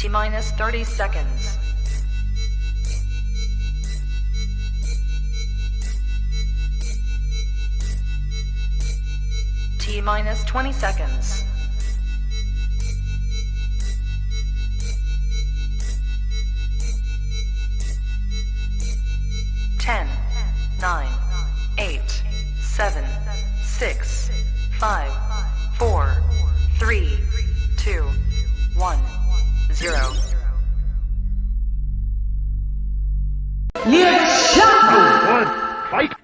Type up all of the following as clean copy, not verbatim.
T-minus 30 seconds. T-minus 20 seconds. 10, 9, 8, 7, 6, 5, 4, 3, 2, 1, 0. Fight!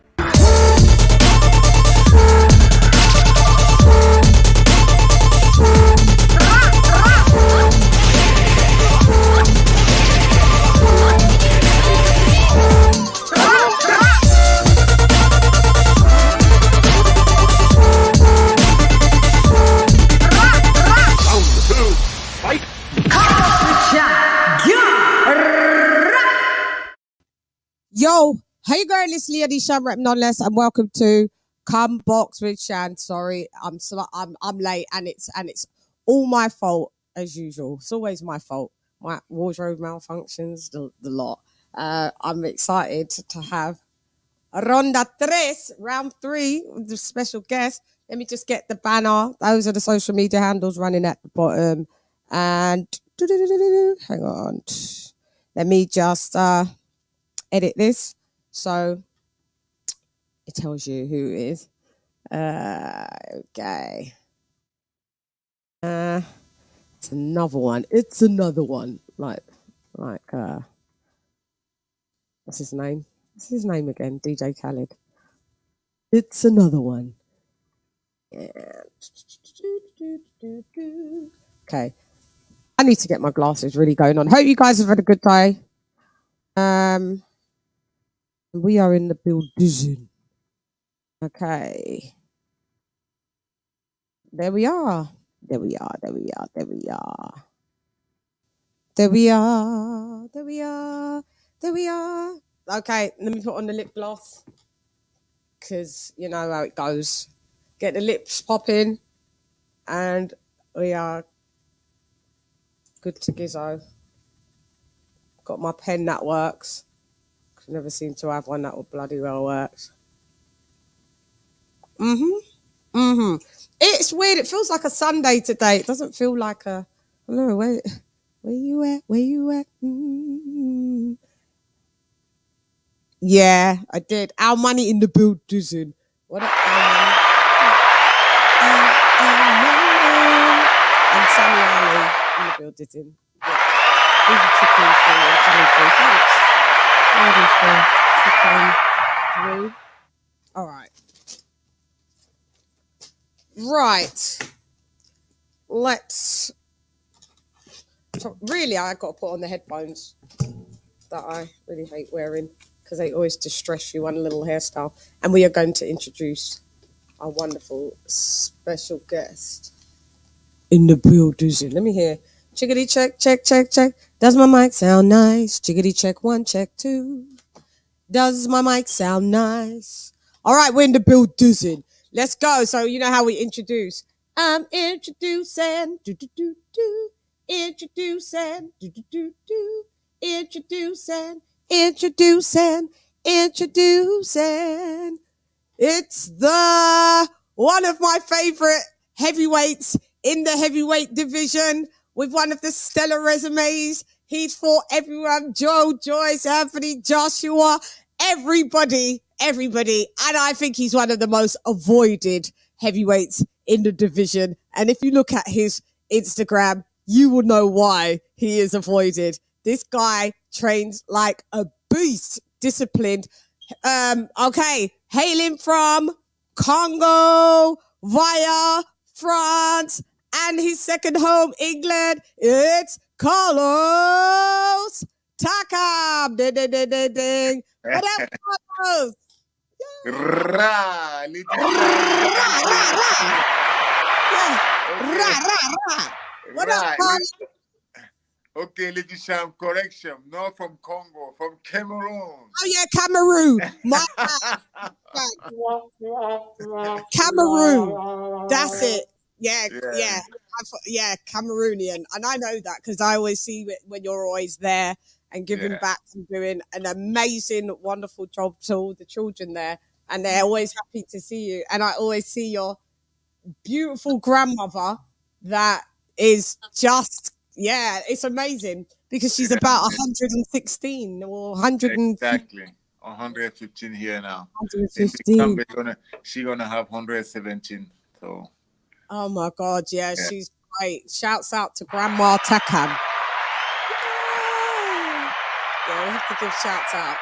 Yo, hey girl, it's LadyChann, rep none less, and welcome to Come Box with Chan. Sorry, I'm late, and it's all my fault as usual. It's always my fault. My wardrobe malfunctions, the lot. I'm excited to have Ronda Tres, round 3, with the special guest. Let me just get the banner. Those are the social media handles running at the bottom. And hang on. Let me just edit this so it tells you who it is. Okay. It's another one. Like what's his name? What's his name again? DJ Khaled. It's another one. Yeah. Okay. I need to get my glasses really going on. Hope you guys have had a good day. We are in the building. Okay. There we are. There we are. Okay, let me put on the lip gloss. Because you know how it goes. Get the lips popping. And we are good to gizzo. Got my pen that works. I never seem to have one that will bloody well works. It's weird. It feels like a Sunday today. It doesn't feel like a. I don't know. Where you at? Where you at? Yeah, I did. Our money in the building. What up, our money? And Sammy Ali in the building. Yeah. Leave the chicken through and coming through. Thanks. Ready for chicken through. All right. Right. Let's. Really, I got to put on the headphones that I really hate wearing because they always distress you on a little hairstyle. And we are going to introduce our wonderful special guest in the building. Let me hear. Chickadee check, check, check, check. Does my mic sound nice? Chickadee check 1, check 2. Does my mic sound nice? All right, we're in the building. Let's go. So you know how we introduce. I'm introducing. Introducing. Introducing. It's the one of my favorite heavyweights in the heavyweight division with one of the stellar resumes. He's fought everyone: Joe, Joyce, Anthony, Joshua, everybody. And I think he's one of the most avoided heavyweights in the division. And if you look at his Instagram, you will know why he is avoided. This guy trains like a beast, disciplined. Okay, hailing from Congo via France and his second home, England, it's Carlos TAKAM. Ding, ding, ding, ding, ding. What up, Carlos? What up, Carlos? Okay, LadyChann, correction. Not from Congo, from Cameroon. Oh yeah, Cameroon. Cameroon. That's it. Yeah. Yeah, Cameroonian, and I know that because I always see it when you're always there and giving Yeah. back and doing an amazing, wonderful job to all the children there, and they're always happy to see you. And I always see your beautiful grandmother that is just, yeah, it's amazing because she's Yeah, about man. 116 or 115. Exactly. 115 here now. In the 115. she gonna have 117. So Oh my God, yeah, yeah. she's great. Shouts out to Grandma TAKAM. Yeah, we have to give shouts out.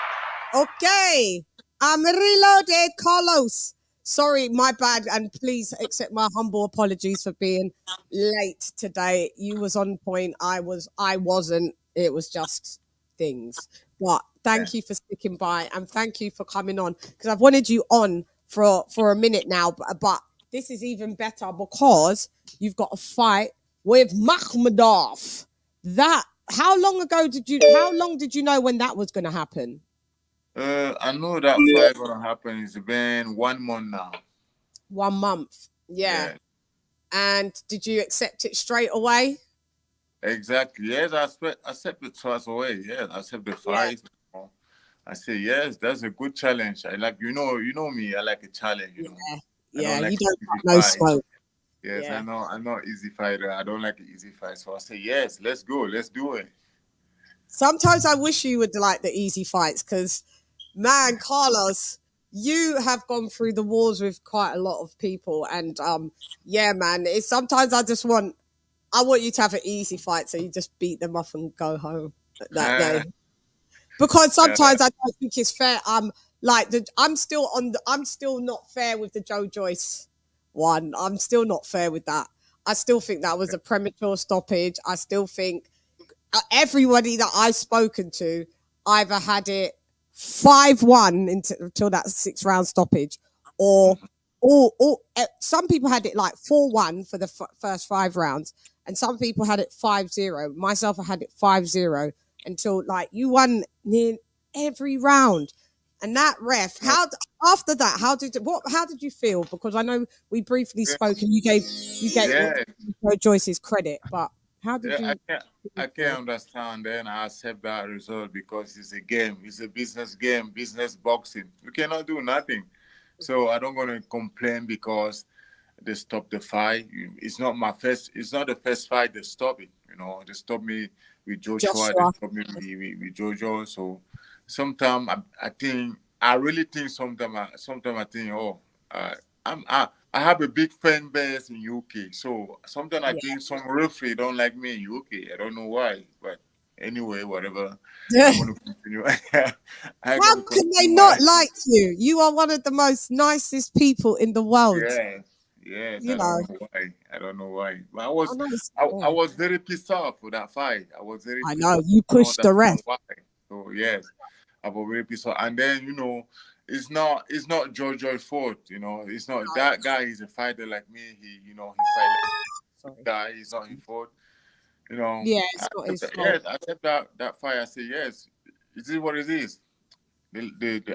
Okay, I'm reloaded, Carlos. Sorry, my bad, and please accept my humble apologies for being late today. You was on point. I wasn't. It was just things. But Yeah. thank you for sticking by, and thank you for coming on because I've wanted you on for a minute now. But this is even better because you've got a fight with Makhmudov. That how long ago did you? How long did you know when that was going to happen? I know that fight gonna happen. It's been 1 month now. 1 month. Yeah. Yeah. And did you accept it straight away? Exactly. Yes, I accept the trust away. Yes, I accept the Yeah. fight. I say yes, that's a good challenge. I like you know me, I like a challenge, you know. Yeah. I Yeah. don't like You don't easy got no fight. smoke. Yes, Yeah. I'm not easy fighter. I don't like an easy fight. So I say yes, let's go, let's do it. Sometimes I wish you would like the easy fights because, man, Carlos, you have gone through the wars with quite a lot of people. And yeah, man, it's sometimes I want you to have an easy fight so you just beat them off and go home that day. Because Uh, sometimes I don't think it's fair. I'm still not fair with the Joe Joyce one. I'm still not fair with that. I still think that was a premature stoppage. I still think everybody that I've spoken to either had it 5-1 until that 6 round stoppage, or some people had it like 4-1 for the first 5 rounds, and some people had it 5-0. Myself, I had it 5-0 until like you won near every round. And that ref, no, how after that, how did you feel? Because I know we briefly yeah, spoke and you gave yeah, Joyce's credit, but how did yeah, you I can't feel? understand and I accept that result because it's a game, it's a business game, business boxing. We cannot do nothing. So I don't gonna complain because they stopped the fight. It's not the first fight they stop it. You know, they stopped me with Joshua, they Joshua. stopped me with Jojo. So sometimes I really think sometimes I think, oh, uh, I have a big fan base in UK. So sometimes I think some referee don't like me in UK. I don't know why, but anyway, whatever. Yeah. I'm gonna continue. I'm How gonna can they continue not like you? You are one of the most nicest people in the world. yes, yes. You I don't know, know why. I don't know why. But I know. I was very pissed off for that fight. I was very I pissed know off. you I don't pushed the ref. understand why. So yes, I was very pissed off. And then it's not Jojo's fault. You know, it's not that guy. He's a fighter like me. He fight like Sorry. a guy. It's not his fault. You know, Yeah, it's not his fault. yes, I accept that fight. I say yes. It is what it is.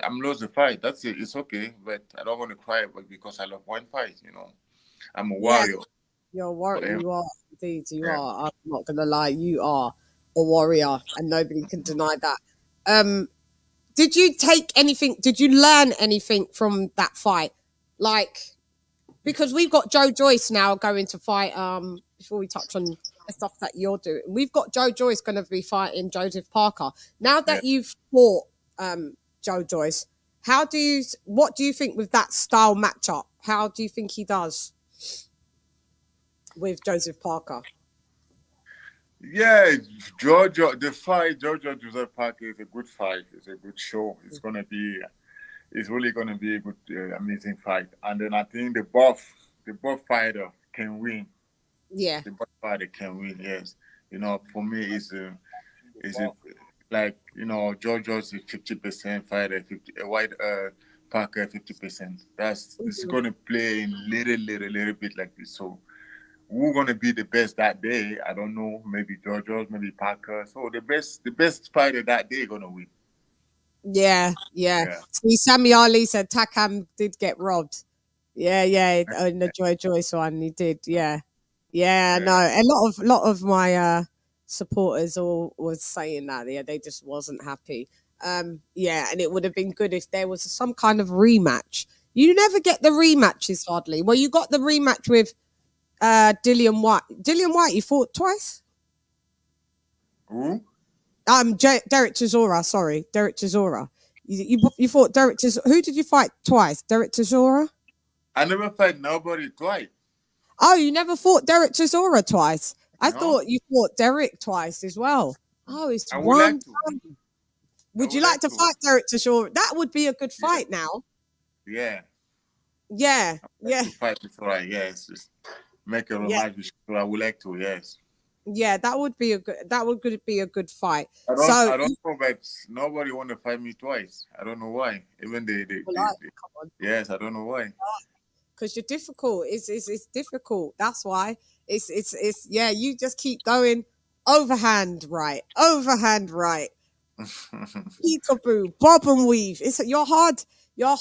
I'm lost the fight. That's it. It's okay, but I don't want to cry, but because I love one fight. I'm a Yeah, warrior for him. you are indeed. You Yeah. are. I'm not gonna lie. You are a warrior, and nobody can deny that. Um, did you take anything? Did you learn anything from that fight? Like, because we've got Joe Joyce now going to fight. Before we touch on the stuff that you're doing, we've got Joe Joyce going to be fighting Joseph Parker. Now Yeah. that you've fought Joe Joyce, what do you think with that style matchup? How do you think he does with Joseph Parker? Yeah, Georgia, the fight, Georgia Joseph Parker is a good fight. It's a good show. It's really gonna be a good, amazing fight. And then I think the both fighter can win. Yeah, The both fighter can win. Yes, for me, is a like Georgia's a 50% fighter, 50 a white Parker 50%. This is gonna play in little bit like this. So who's gonna be the best that day? I don't know. Maybe Georgia, maybe Parker. So the best fighter that day gonna win. yeah. Yeah. See, Sammy Ali said Takam did get robbed. Yeah, in the Joy Joyce one, he did. Yeah, Yeah, no, Yeah. a lot of my supporters all was saying that. Yeah, they just wasn't happy. Yeah, and it would have been good if there was some kind of rematch. You never get the rematches hardly. Well, you got the rematch with Dillian White. Dillian White, you fought twice. Who? Derek Chisora. Sorry, Derek Chisora. You fought Derek Chisora. Who did you fight twice? Derek Chisora. I never fight nobody twice. Oh, you never fought Derek Chisora twice. I No, thought you fought Derek twice as well. Oh, it's I would one like to. time. I Would you would like like to to. fight Derek Chisora? That would be a good Yeah, fight now. yeah. Yeah, Like yeah, to fight with Sora, yes. Just make a yeah, rematch with Sora. I would like to, yes. yeah. That would be a good fight. I So don't know, but nobody want to fight me twice. I don't know why. Even well, come on, yes, I don't know why. because you're difficult. It's difficult. That's why. It's yeah. You just keep going overhand right. Peekaboo, bob and weave. It's you're hard. You're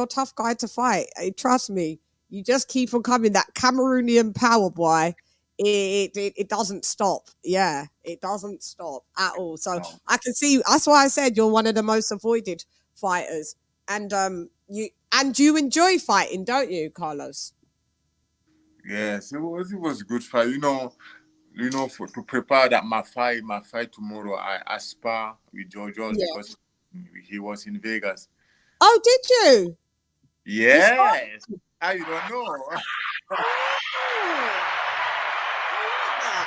a tough guy to fight. Trust me. You just keep on coming. That Cameroonian power boy. It doesn't stop. Yeah, it doesn't stop at all. So No. I can see. That's why I said you're one of the most avoided fighters. And you enjoy fighting, don't you, Carlos? Yes, it was a good fight. For to prepare that my fight tomorrow. I spar with George Yeah. because he was in Vegas. Oh, did you? You sparred? Yes. Ah, you don't know.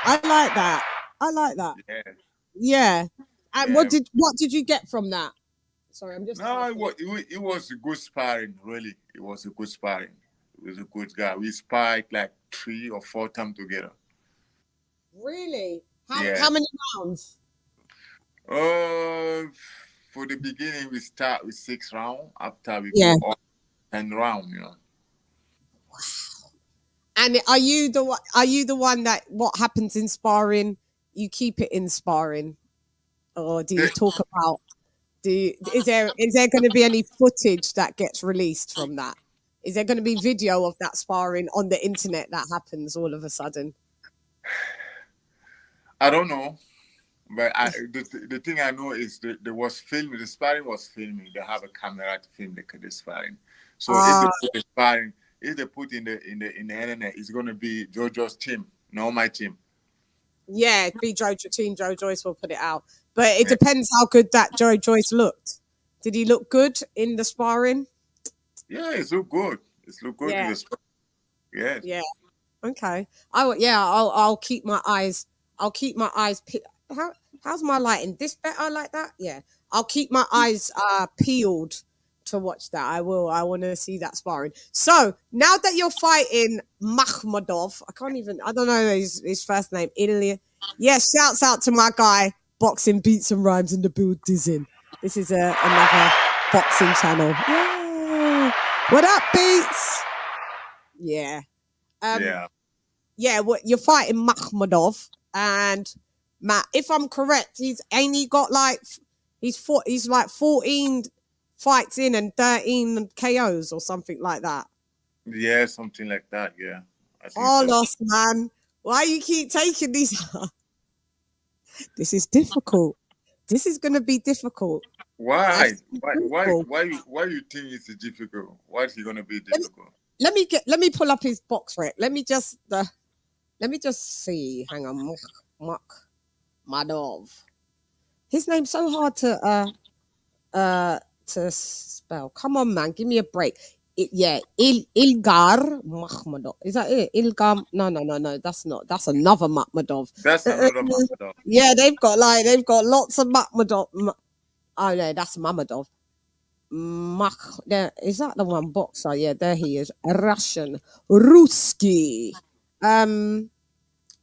I like that. I like that. Yeah, Yeah. And yeah. what did you get from that? Sorry, I'm just No, it typing. was, it was a good sparring, really. It was a good sparring. It was a good guy. We sparred like 3 or 4 times together. Really? How Yes. many rounds? Uh, for the beginning, we start with 6 rounds. After we Yeah. go up 10 rounds. And are you the one that what happens in sparring, you keep it in sparring? Or do you The- talk about is there going to be any footage that gets released from that? Is there going to be video of that sparring on the internet that happens all of a sudden? I don't know, but the thing I know is there was filming. The sparring was filming. They have a camera to film the sparring. So if they Ah, put the sparring, if they put in the internet, it's gonna be Jojo's team, not my team. yeah, be Joe Joyce will put it out. But it Yeah, depends how good that Joe Joyce looked. Did he look good in the sparring? yeah, it's look good. It's look good in Yeah, the sparring. Yes. yeah. Okay. Yeah, I'll keep my eyes. I'll keep my eyes. How how's my lighting? This better like that? Yeah. I'll keep my eyes peeled to watch that. I will. I want to see that sparring. So now that you're fighting Makhmadov, I can't even. I don't know his first name. Ilya. Yeah. Shouts out to my guy. Boxing beats and rhymes in the build. Dizin. This is another boxing channel. Yay! What up, beats? Yeah. Um, Yeah. yeah, what you're fighting Makhmadov and Matt. If I'm correct, he's ain't he got like he's like 14 fights in and 13 KOs or something like that. Yeah, something like that. Yeah, I think so. Carlos, man, why you keep taking these? This is difficult. This is gonna be difficult. Why? FC Why? Why? Brutal. Why you think it's difficult? Why is it gonna be Let me difficult? let me pull up his box rec. Let me just see. Hang on, Makhmadov. His name's so hard uh to spell. Come on, man, give me a break. Yeah, Ilgar Makhmadov. Is that it? Ilgar? No. That's not. That's another Makhmadov. That's Uh, uh, another matter. yeah, they've got lots of Makhmadov. Oh no, that's Mamadov. There is that the one boxer? Yeah, there he is. Russian, Ruski. Um.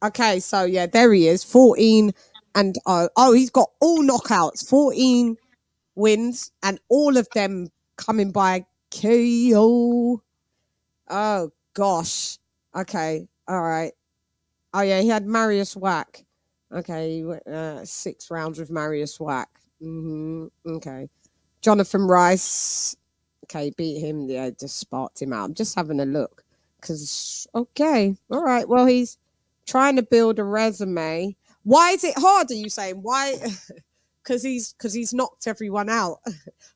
Okay, so yeah, there he is. 14 and he's got all knockouts. 14 wins, and all of them coming by KO. Oh gosh. Okay. All right. Oh yeah, he had Marius Wack. Okay, 6 rounds with Marius Wack. Okay. Jonathan Rice. Okay, beat him. Yeah, just sparked him out. I'm just having a look. Because okay, all right. Well, he's trying to build a resume. Why is it hard? Are you saying why? Because he's knocked everyone out.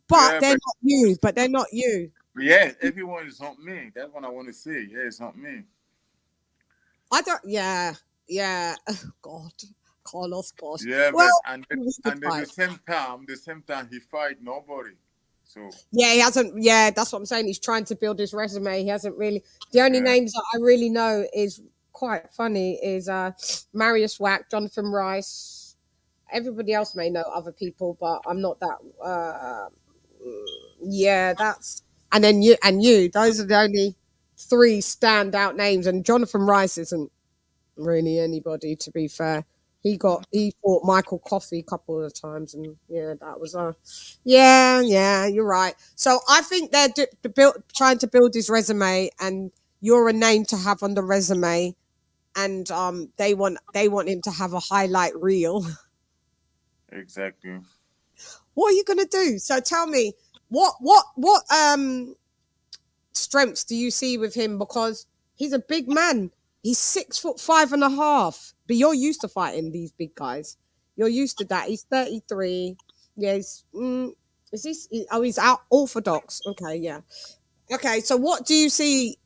But Yeah, they're but not you. But they're not you. yeah, everyone is not me. That's what I want to say. Yeah, it's not me. I don't. Yeah, yeah. Oh, God, Carlos, gosh. Yeah, Well, but we could and then fight. the same time he fight nobody. So Yeah, he hasn't. Yeah, that's what I'm saying. He's trying to build his resume. He hasn't really. The only yeah, names that I really know is quite funny is Marius Wack, Jonathan Rice. Everybody else may know other people, but I'm not that. Yeah, that's and then you. Those are the only three standout names. And Jonathan Rice isn't really anybody, to be fair. He fought Michael Coffey a couple of times, and yeah, that was yeah, you're right. So I think they're trying to build his resume, and you're a name to have on the resume, and they want him to have a highlight reel. exactly. What are you gonna do? So tell me, what strengths do you see with him? Because he's a big man. He's 6'5.5". But you're used to fighting these big guys. You're used to that. He's 33. Yes. Is this? Oh, he's out orthodox. Okay, yeah. Okay, so what do you see?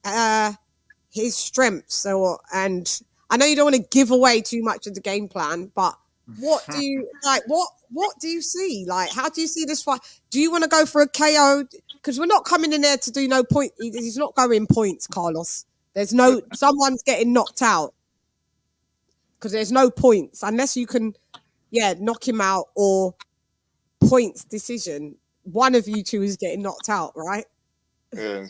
His strengths, or and I know you don't want to give away too much of the game plan, but what do you like? What do you see? Like, how do you see this fight? Do you want to go for a KO? Because we're not coming in there to do no point. He's not going points, Carlos. There's no someone's getting knocked out because there's no points unless you can, yeah, knock him out or points decision. One of you two is getting knocked out, right? Yeah.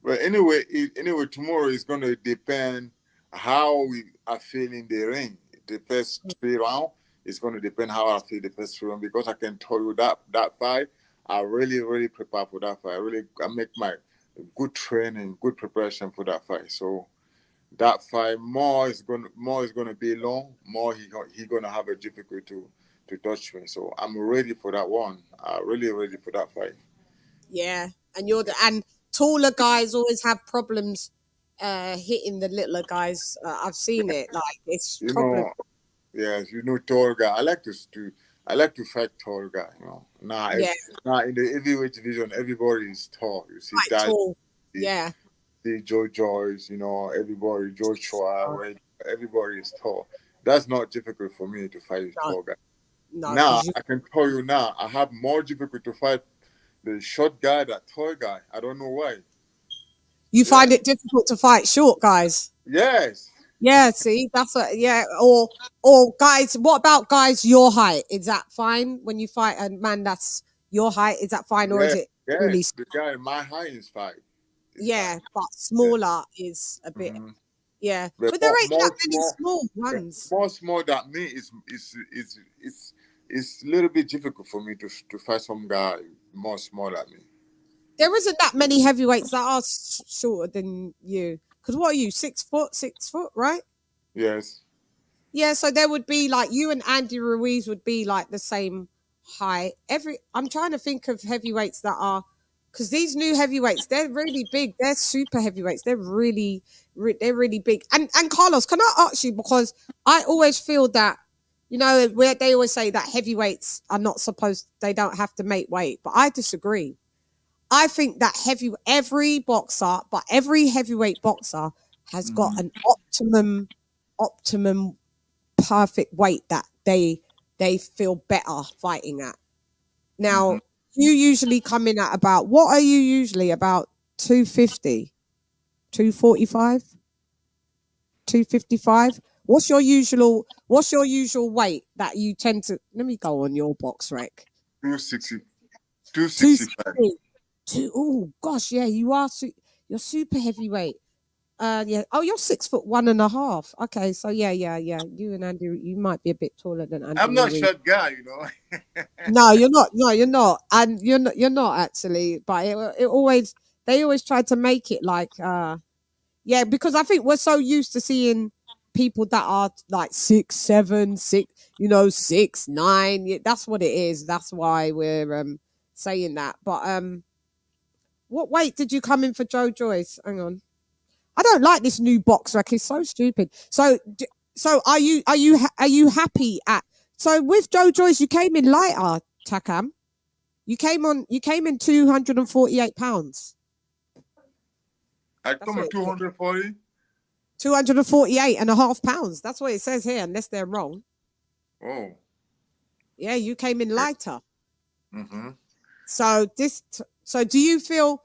But anyway, anyway, tomorrow is going to depend how we are feeling the ring. The first 3 round is going to depend how I feel the first 3 round, because I can tell you that fight, I really prepare for that fight. I make my good training, good preparation for that fight. So that fight more is gonna be long. More he gonna have a difficult to touch me. So I'm ready for that one. I'm really ready for that fight. Yeah, and and taller guys always have problems hitting the littler guys. I've seen it. Like it's You problem. know, yes, tall guy. I like to fight tall guy. Yeah, Now in the heavyweight division, everybody is tall. You see quite that, tall. you Yeah. see Joe Joyce. Everybody, Joe Chua, No, right? Everybody is tall. That's not difficult for me to fight a no, tall guy. no, Now because you I can tell you now, I have more difficult to fight the short guy, that tall guy. I don't know why. you Yeah. find it difficult to fight short guys. Yes. Yeah, see, that's what. Yeah, or guys. What about guys your height? Is that fine when you fight a man that's your height? Is that fine, or is Yeah. it really? Yes. The guy in my height is five. Is five. Yeah, but Yeah. smaller is a bit. hmm Yeah, But but there ain't that more many small, small yeah, ones. more small than me is a little bit difficult for me to fight some guy more small than me. There isn't that many heavyweights that are shorter than you. Because what are you, 6 foot, 6 foot, right? Yes. Yeah, so there would be like you and Andy Ruiz would be like the same height. I'm trying to think of heavyweights that are because these new heavyweights they're really big. They're super heavyweights. They're really big. And Carlos, can I ask you because I always feel that where they always say that heavyweights are not supposed they don't have to make weight, but I disagree. I think that every heavyweight boxer has got hmm an optimum perfect weight that they feel better fighting at. hmm Now, you usually come in at about what are you usually about 250, 245, 255? What's your usual weight that you tend to let me go on your box rec. 260, 265. 260. Oh gosh, yeah, you're super heavyweight. Yeah. Oh, you're 6'1.5". Okay, so yeah. You and Andy, you might be a bit taller than Andy I'm not Ruiz. short guy. No, you're not. No, you're not. And you're not. You're not actually. But it always they always try to make it like yeah, because I think we're so used to seeing people that are like 6'7", 6'9". Yeah, that's what it is. That's why we're saying that. But what weight did you come in for Joe Joyce? Hang on. I don't like this new box rack. It's so stupid. So are you happy at? So with Joe Joyce, you came in lighter, Takam. You came in £248. I That's come what at it says. 240. £248.5. That's what it says here, unless they're wrong. Oh. Yeah, you came in lighter. Mm-hmm. So do you feel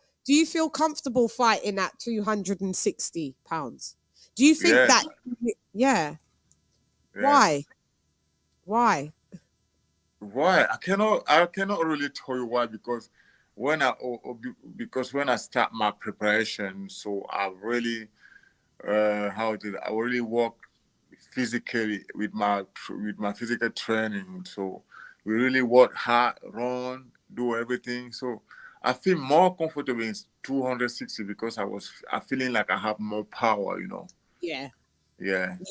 comfortable fighting at £260? Do you think Yes. that? Yeah. Yes. Why? Why? Why? I cannot really tell you why, because when I start my preparation, so I really I really work physically with my physical training. So we really work hard, run, do everything. So I feel more comfortable in 260 because I feeling like I have more power. Yeah. Yeah, I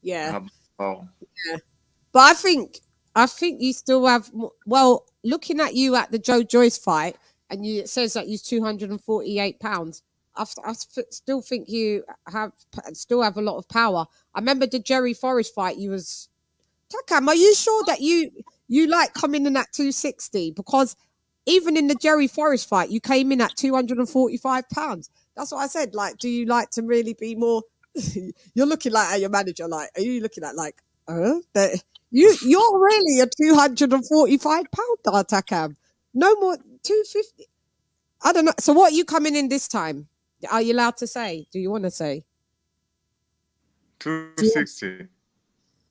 Yeah. have more power. Yeah. But I think you still have. Well, looking at you at the Joe Joyce fight, and it says that you're £248. Still think you still have a lot of power. I remember the Jerry Forrest fight. You was Takam. Are you sure that you like coming in at 260? Because even in the Jerry Forrest fight, you came in at £245. That's what I said. Like, do you like to really be more? You're looking like at your manager. Like, are you looking at like, that you're really a £245 Takam? No more 250. I don't know. So what are you coming in this time? Are you allowed to say? Do you want to say? Do you 260.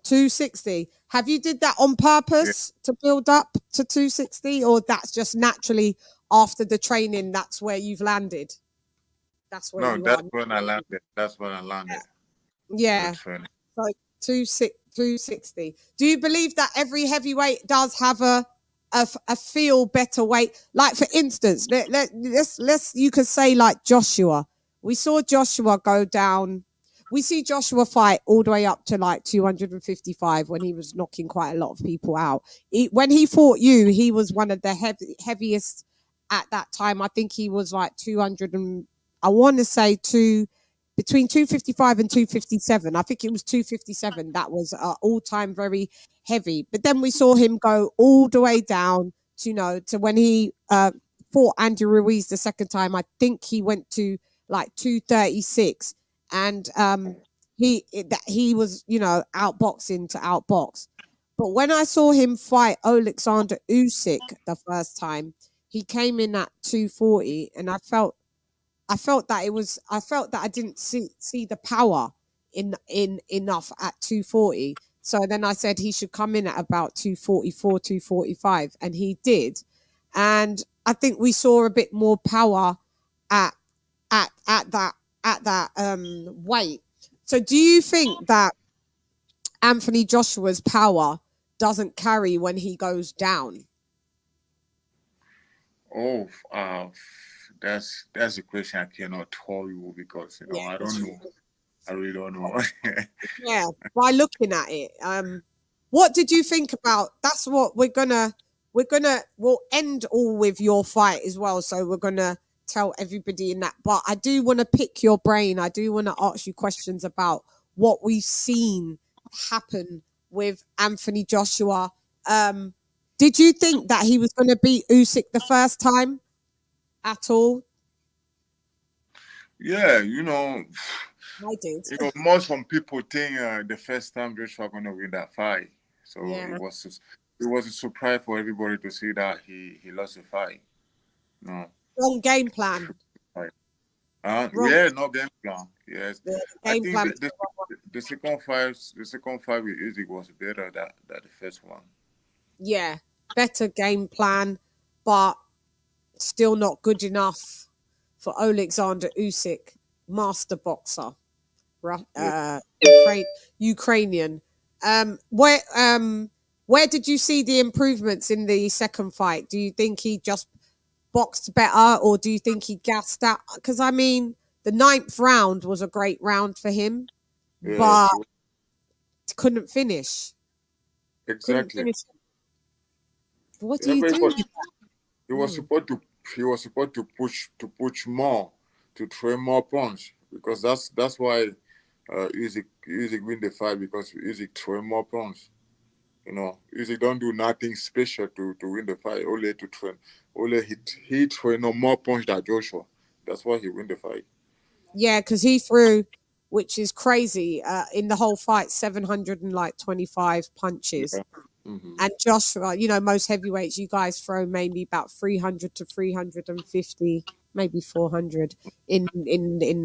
260. Have you did that on Yeah. purpose to build up to 260, or that's just naturally after the training? That's where you've landed. That's where No, you are. that's when I landed. That's when I landed with Yeah. training. So 260. Do you believe that every heavyweight does have a feel better weight? Like for instance, let's you could say like Joshua. We saw Joshua go down. We see Joshua fight all the way up to like 255 when he was knocking quite a lot of people out. When he fought you, he was one of the heaviest at that time. I think he was like 200 and I want to say between 255 and 257. I think it was 257. That was all time very heavy. But then we saw him go all the way down to, to when he fought Andy Ruiz the second time. I think he went to like 236. And he was, outboxing to outbox. But when I saw him fight Alexander Usyk the first time, he came in at 240, and I felt that I didn't see the power in enough at 240. So then I said he should come in at about 244, 245, and he did. And I think we saw a bit more power at at that weight. So do you think that Anthony Joshua's power doesn't carry when he goes down? Oh, that's a question I cannot tell you because Yeah, I don't know. I really don't know. yeah, by looking at it. What did you think about? That's what we'll end all with your fight as well. So we're gonna tell everybody in that. But I do want to pick your brain. I do want to ask you questions about what we've seen happen with Anthony Joshua. Um, did you think that he was gonna beat Usyk the first time at all? Yeah, I did. most some people think the first time Joshua gonna win that fight, so Yeah. it was a surprise for everybody to see that he lost the fight. No, Wrong game plan. right. Wrong. Yeah, no game plan. Yes, The I game think plan. the second fight with Usyk was better than the first one. Yeah, better game plan, but still not good enough for Alexander Usyk, master boxer, Yeah. Ukrainian. Where did you see the improvements in the second fight? Do you think he just boxed better, or do you think he gassed out? Because I mean, the ninth round was a great round for him, but Yes, couldn't finish. Couldn't exactly. finish. What do Yeah, you but do? he was Hmm. supposed to push more, to throw more punch. because that's why Usyk win the fight, because Usyk throw more punch. You know, Usyk don't do nothing special to win the fight. Only to train, only he throw no more punch than Joshua. That's why he win the fight. Yeah, because he threw, which is crazy, in the whole fight, 725 punches. Yeah. Hmm. And Joshua, you know, most heavyweights, you guys throw maybe about 300 to 350, maybe 400 in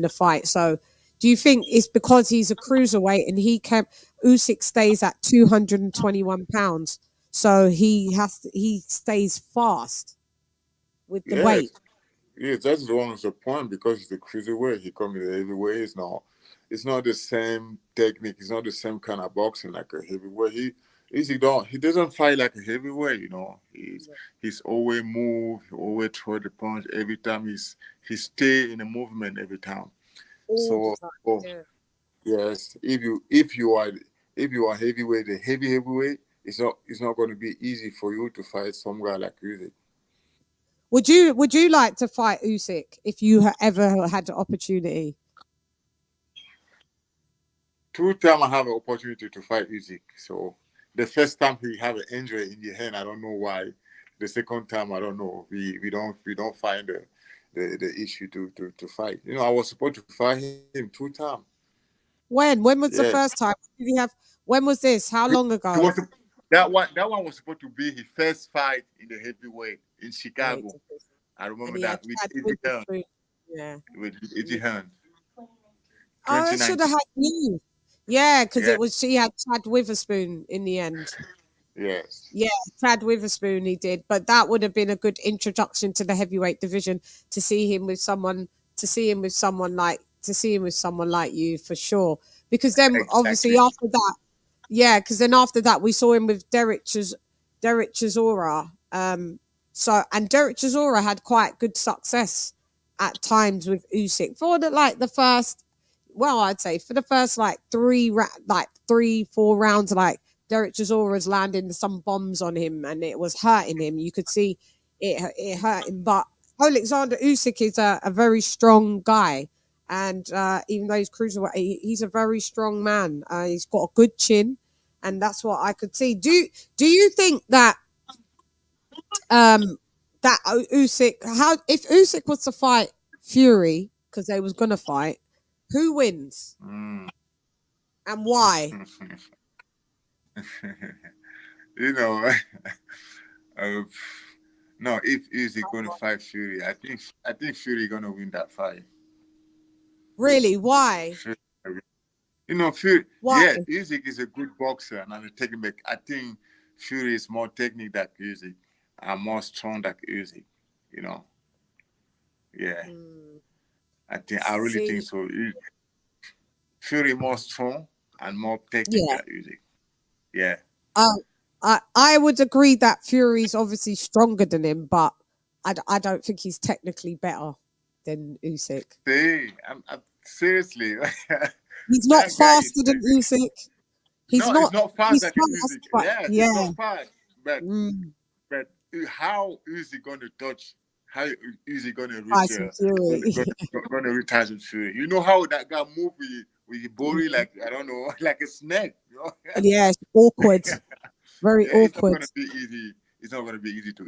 the fight. So do you think it's because he's a cruiserweight and Usyk stays at 221 pounds? So he stays fast with the Yes, weight. yes, that's one of the point, because it's the cruiserweight. He come in the heavyweight. It's not the same technique. It's not the same kind of boxing like a heavyweight. He doesn't fight like a heavyweight. You know, he's always move. He always throw the punch every time. He stay in the movement every time. All the So, time. oh, Yeah. yes, if you are heavyweight, the heavyweight, it's not going to be easy for you to fight some guy like you. Would you like to fight Usyk if you ever had the opportunity? Two time I have an opportunity to fight Usyk. So the first time he have an injury in the hand, I don't know why. The second time, I don't know. We don't find the issue to fight. You know, I was supposed to fight him two times. When was the Yes. first time? Did he have? When was this? How long He ago? was that one was supposed to be his first fight in the heavyweight in Wait, Chicago. I and remember he had that with Chad Eddie Hearn. Witherspoon. Yeah. With Eddie Hearn, Oh, I should have 2019. had you. Yeah, because Yeah. it was she had Chad Witherspoon in the end. Yes. Yeah, Chad Witherspoon he did, but that would have been a good introduction to the heavyweight division to see him with someone to see him with someone like you for sure. Because then obviously Exactly. after that, yeah, because then after that we saw him with Derek Chisora. So and Derek Chisora had quite good success at times with Usyk for the first, well, I'd say for the first like three, 4 rounds, like Derek Chisora's landing some bombs on him and it was hurting him. You could see it hurt him. But Alexander Usyk is a very strong guy. And even though he's cruiserweight, he's a very strong man. He's got a good chin, and that's what I could see. Do you think that um Usyk, how if Usyk was to fight Fury because they was gonna fight, who wins Mm. and why? You know, uh, no. If Usyk gonna fight Fury, I think Fury gonna win that fight. Really, why? Fury, Fury. Why? Yeah, Usyk is a good boxer and a technique. I think Fury is more technique than Usyk, and more strong than Usyk. You know, yeah. Mm, I really think see, so. Fury more strong and more technique yeah. than Usyk. Yeah. Um, I would agree that Fury's obviously stronger than him, but I don't think he's technically better than Usyk. See, I'm seriously. He's not That guy is faster than Usyk. He's no, it's not. not fast He's like fast, music. but Yes, it's yeah. not fast. But Mm, but how is he gonna touch? How is he gonna reach? Tyson Fury. Gonna reach Tyson Fury? You know how that guy move with his body like I don't know, like a snake. You know? Yeah, it's awkward. Very Yeah, it's not awkward. gonna be easy. It's not gonna be easy to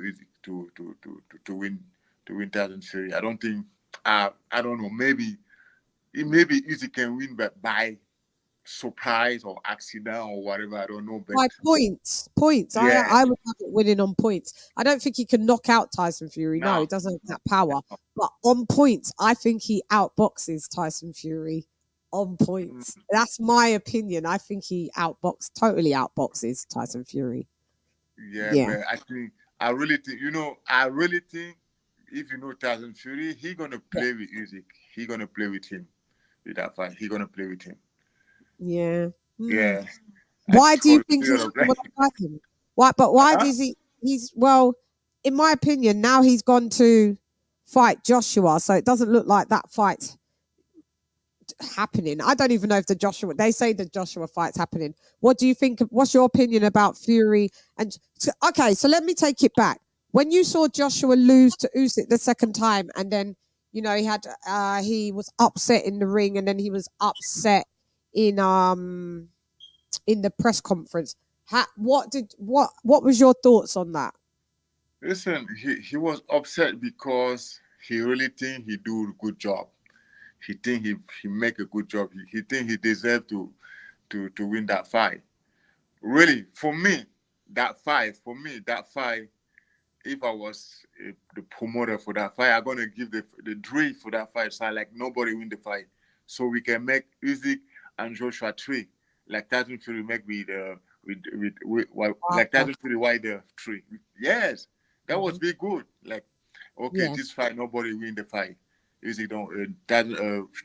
win Tyson Fury. I don't think. I don't know. Maybe easy can win, but by surprise or accident or whatever. I don't know, but By points, points. yeah, I would have it winning on points. I don't think he can knock out Tyson Fury. No, he no, doesn't have that power. But on points, I think he outboxes Tyson Fury on mm, points. That's my opinion. I think he totally outboxes Tyson Fury. yeah, Yeah, but I really think if you know Tyson Fury, he gonna yeah, play with music. He gonna play with him with that fight. He gonna play with him. yeah. Hmm. Yeah, I Why do you for think he sure. doesn't want to fight him? Why? But why Huh? does he? He's well, in my opinion, now he's gone to fight Joshua, so it doesn't look like that fight's happening. I don't even know if they say the Joshua fight's happening. What do you think? What's your opinion about Fury? And okay, so let me take it back. When you saw Joshua lose to Usyk the second time, and then You know, he was upset in the ring, and then he was upset in the press conference. What was your thoughts on that? Listen, he was upset because he really think he do a good job. He think he make a good job. He think he deserve to win that fight. Really, for me, that fight, if I was the promoter for that fight, I'm gonna give the drill for that fight. So I like nobody win the fight, so we can make Usyk and Joshua three, like Tyson Fury make like After. Tyson Fury why the three. Yes, that was Mhm. very good. Like, okay, Yeah, this fight nobody win the fight. Usyk don't that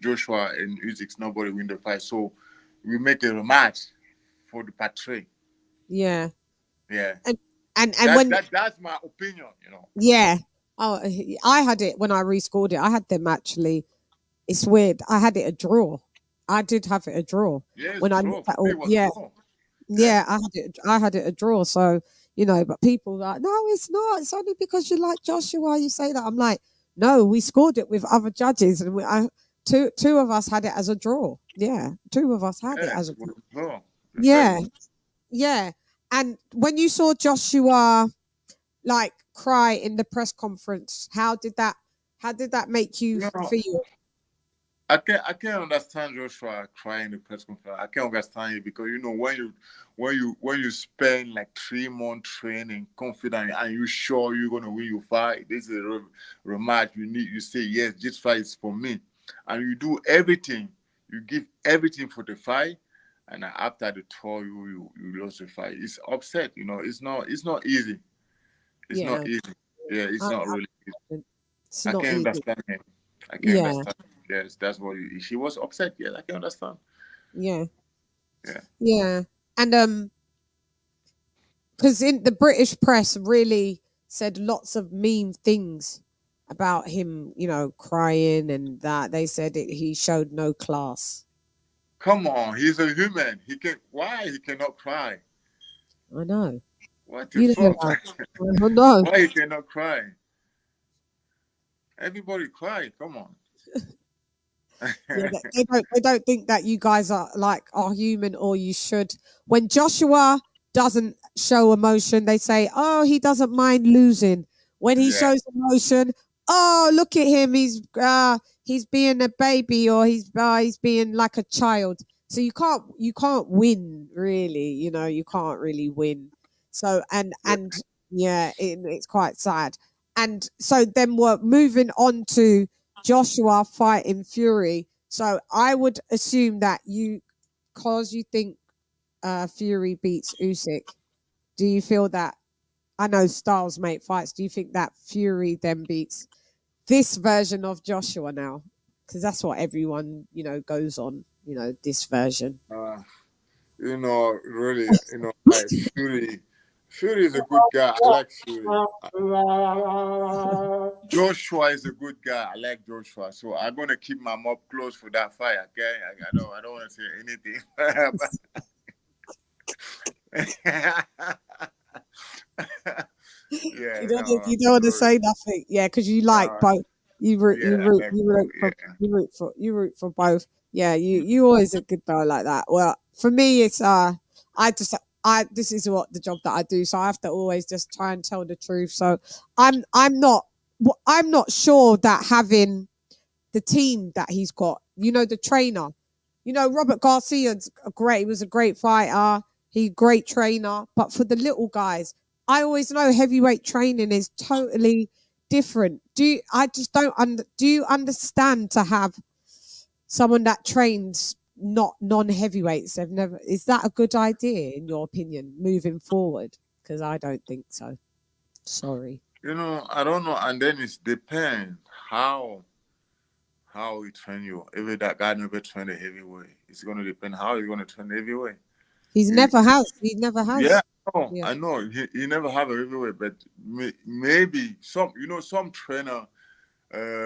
Joshua and Usyk's nobody win the fight, so we make a rematch for the part three. yeah, Yeah, and and when that's my opinion. You know. yeah, oh, I had it when I rescored it. I had them actually. It's weird. I had it a draw. I did have it a draw Yes, when I draw. looked at For me, all. it was Yeah, draw. Yeah. yeah, I had it a draw. So but people are like, no, it's not. It's only because you like Joshua. You say that. I'm like, no, we scored it with other judges, and two of us had it as a draw. Yeah, two of us had it as Yes, a it was draw. draw. The Yeah, first one. yeah. And when you saw Joshua like cry in the press conference, how did that make you You know, feel? I can't understand Joshua crying in the press conference. I can't understand it because when you spend like 3 months training, confident, and you sure you're gonna win your fight. This is a rematch. You say yes, this fight is for me, and you do everything. You give everything for the fight, and after the tour, you lose the fight. It's upset. It's not easy. It's Yeah, not easy. Yeah, it's not really easy. it's I not can easy. understand him. I can Yeah, understand. Yes, that's what he was upset. Yes, I can understand. yeah, Yeah. yeah. And because in the British press really said lots of mean things about him, crying and that. They said he showed no class. Come on, he's a human. He can. Why he cannot cry? I know. What the You know fuck? that. I know. Why he cannot cry? Everybody cry. Come on. Yeah, they don't think that you guys are human, or you should. When Joshua doesn't show emotion, they say, "Oh, he doesn't mind losing." When he Yeah. shows emotion, oh, look at him, he's being a baby, or he's being like a child. So you can't win really. You can't really win. So Yeah. and yeah, it's quite sad. And so then we're moving on to Joshua fighting Fury. So I would assume that cause you think Fury beats Usyk, do you feel that? I know styles make fights. Do you think that Fury then beats this version of Joshua now? Because that's what everyone goes on. This version. Uh, really, like Fury. Fury is a good guy. I like Fury. Joshua is a good guy. I like Joshua, so I'm gonna keep my mouth closed for that fight. Okay, I don't want to say anything. You Yeah, don't no, you don't want to sorry. say nothing, yeah, because you like Uh, both. You root you yeah, I root like you both. root for Yeah. both. Yeah, you always a good guy like that. Well, for me, it's I just this is what the job that I do, so I have to always just try and tell the truth. So I'm not sure that having the team that he's got. The trainer. Robert Garcia's great. He was a great fighter. He great trainer. But for the little guys, I always know heavyweight training is totally different. I just don't do you understand to have someone that trains not non-heavyweights? They've never Is that a good idea in your opinion moving forward? Because I don't think so. Sorry. I don't know, and then it depends how he train you. If that guy never train a heavyweight, it's gonna depend how he's gonna train heavyweight. He, He never yeah, has. Yeah. I know. He never have a heavyweight, but maybe some trainer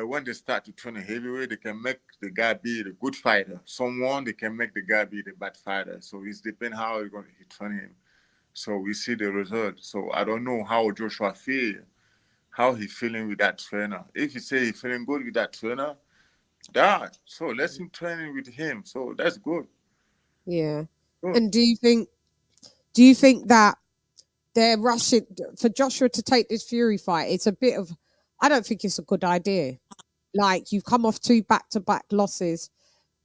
when they start to train a heavyweight, they can make the guy be the good fighter. Someone they can make the guy be the bad fighter. So it's depend how he's gonna train him. So we see the result. So I don't know how Joshua feel how he feeling with that trainer. If he say he feeling good with that trainer, that so let's him training with him. So that's good. Yeah. Good. And do you think that they're rushing for Joshua to take this Fury fight? It's a bit of, I don't think it's a good idea. Like, you've come off two back-to-back losses,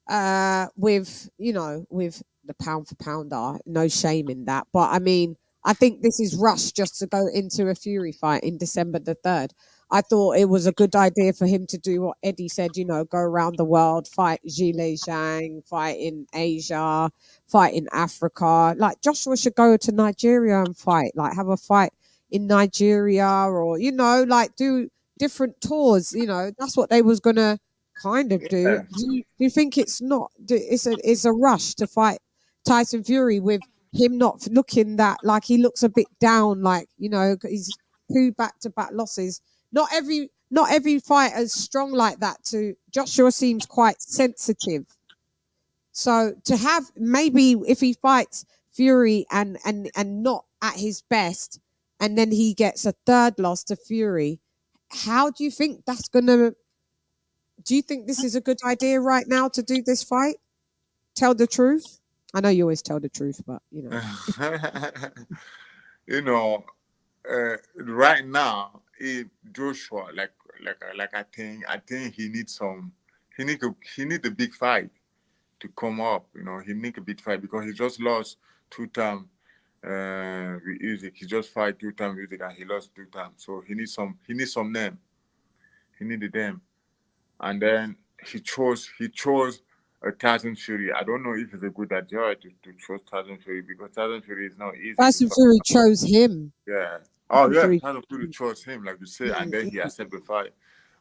with the pound for pounder, no shame in that. But I mean, I think this is rushed just to go into a Fury fight in December the 3rd. I thought it was a good idea for him to do what Eddie said, go around the world, fight Zhile Zhang, fight in Asia, fight in Africa. Like, Joshua should go to Nigeria and fight, like have a fight in Nigeria, or, like, do different tours. That's what they was gonna kind of do. Yeah. Do you think it's not? It's a rush to fight Tyson Fury with him not looking that, like, he looks a bit down, like, he's two back-to-back losses. Not every fighter is strong like that. To Joshua seems quite sensitive. So to have, maybe if he fights Fury and not at his best, and then he gets a third loss to Fury, how do you think that's gonna? Do you think this is a good idea right now to do this fight? Tell the truth. I know you always tell the truth, but You know, right now, if Joshua, I think he need a big fight to come up. He need a big fight because he just lost 2 times with Usyk. He just fight 2 times with Usyk and he lost 2 times. So he needs some name. He needed them, and then he chose a Tyson Fury. I don't know if it's a good idea to choose Tyson Fury because Tyson Fury is not easy to Tyson fight. Fury chose him. Yeah. Oh Tyson yeah, Fury. Tyson Fury chose him, like you say, and Mm, then he mm, accepted the fight.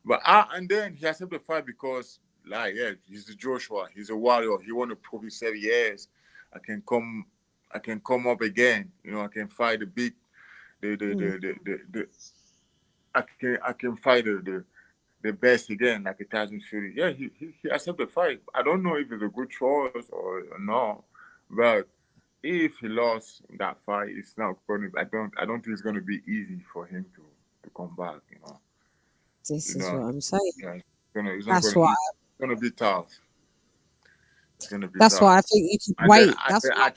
But and then he accepted the fight because, like, yeah, he's the Joshua. He's a warrior. He want to prove himself. Yes, I can come. I can come up again. I can fight the big, mm. the I can fight the best again, like a Tyson Fury. Yeah, he accepted the fight. I don't know if it's a good choice or no, but if he lost that fight, it's not going to. I don't think it's going to be easy for him to come back. You This is know. what I'm saying. Yeah, it's not That's going. why. It's going to be tough. It's going to be That's tough. why I think you could And then wait. That's why.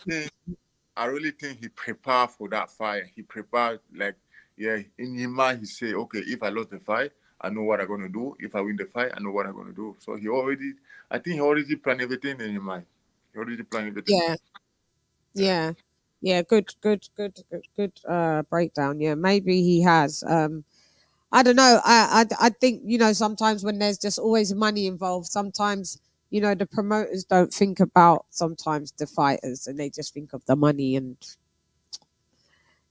I really think he prepared for that fight. He prepared, like, yeah, in his mind he say, okay, if I lost the fight, I know what I'm gonna do. If I win the fight, I know what I'm gonna do. So I think he already planned everything in his mind. He already planned everything. Yeah, Yeah, yeah, yeah. Good breakdown. Yeah, maybe he has. I don't know. I think, sometimes when there's just always money involved, sometimes, the promoters don't think about sometimes the fighters, and they just think of the money and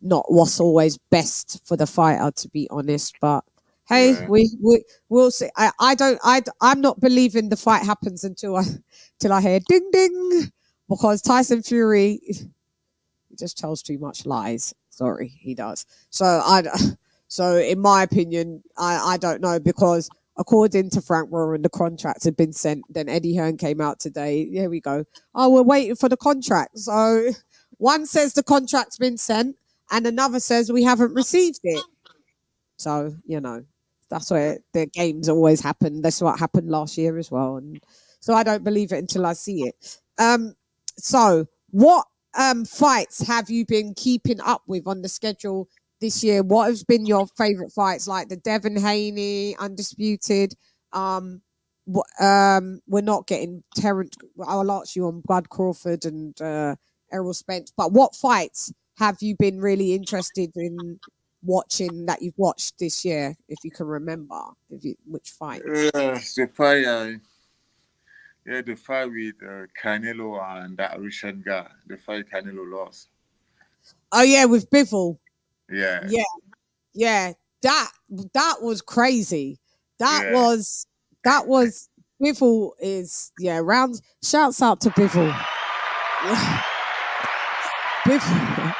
not what's always best for the fighter, to be honest. But hey, yeah, we'll see. I'm not believing the fight happens until I hear ding ding, because Tyson Fury, he just tells too much lies. Sorry, he does. So in my opinion, I don't know, because according to Frank Warren, the contracts had been sent. Then Eddie Hearn came out today. Here we go. Oh, we're waiting for the contract. So one says the contract's been sent, and another says we haven't received it. So, that's where the games always happen. That's what happened last year as well. And so I don't believe it until I see it. So what fights have you been keeping up with on the schedule this year? What has been your favorite fights, like the Devin Haney undisputed? We're not getting Terrence. I'll ask you on Bud Crawford and Errol Spence. But what fights have you been really interested in watching, that you've watched this year, if you can remember? Which fights? the fight. The fight with Canelo and that Russian guy. The fight Canelo lost. Oh yeah, with Bivol. Yeah, Yeah, yeah. That was crazy. That yeah, was that was Bivol is, yeah. Round shouts out to Bivol. Yeah, Bivol.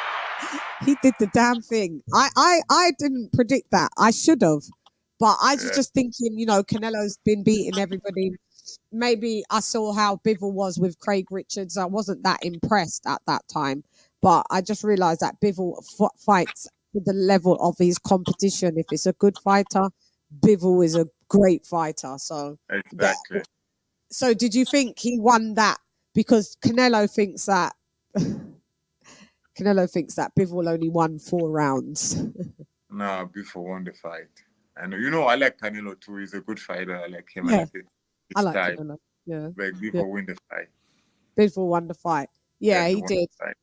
He did the damn thing. I didn't predict that. I should have, but I was yeah, just thinking, Canelo's been beating everybody. Maybe I saw how Bivol was with Craig Richards. I wasn't that impressed at that time, but I just realized that Bivol fights to the level of his competition. If it's a good fighter, Bivol is a great fighter. So that. Exactly. So did you think he won that because Canelo thinks that Bivol only won 4 rounds? No, before won the fight. And you know, I like Canelo too. He's a good fighter. I like him. I Yeah, like his I like style. Canelo. Yeah, But yeah. before win the fight. Bivol won the fight. Yeah, Yeah, he he won the did. fight.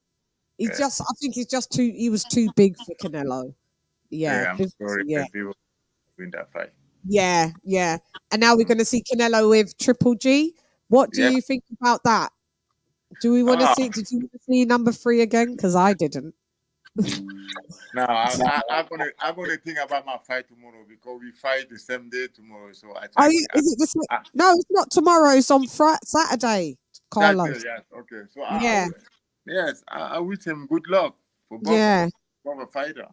He's Yeah. just, I think he's just too. He was too big for Canelo. Yeah, Yeah, I'm sorry, yeah, but Bivol win that fight. yeah, yeah. And now we're going to see Canelo with Triple G. What do Yep. you think about that? Do we want to Ah, see? Did you want to see number 3 again? Because I didn't. now I'm gonna think about my fight tomorrow because we fight the same day tomorrow. So Oh, I think is it the same? I, No, it's not tomorrow. It's on Saturday, that day, Carlos. yes, okay. So I Yeah, will, yes, I wish him good luck for yeah. both a fighter.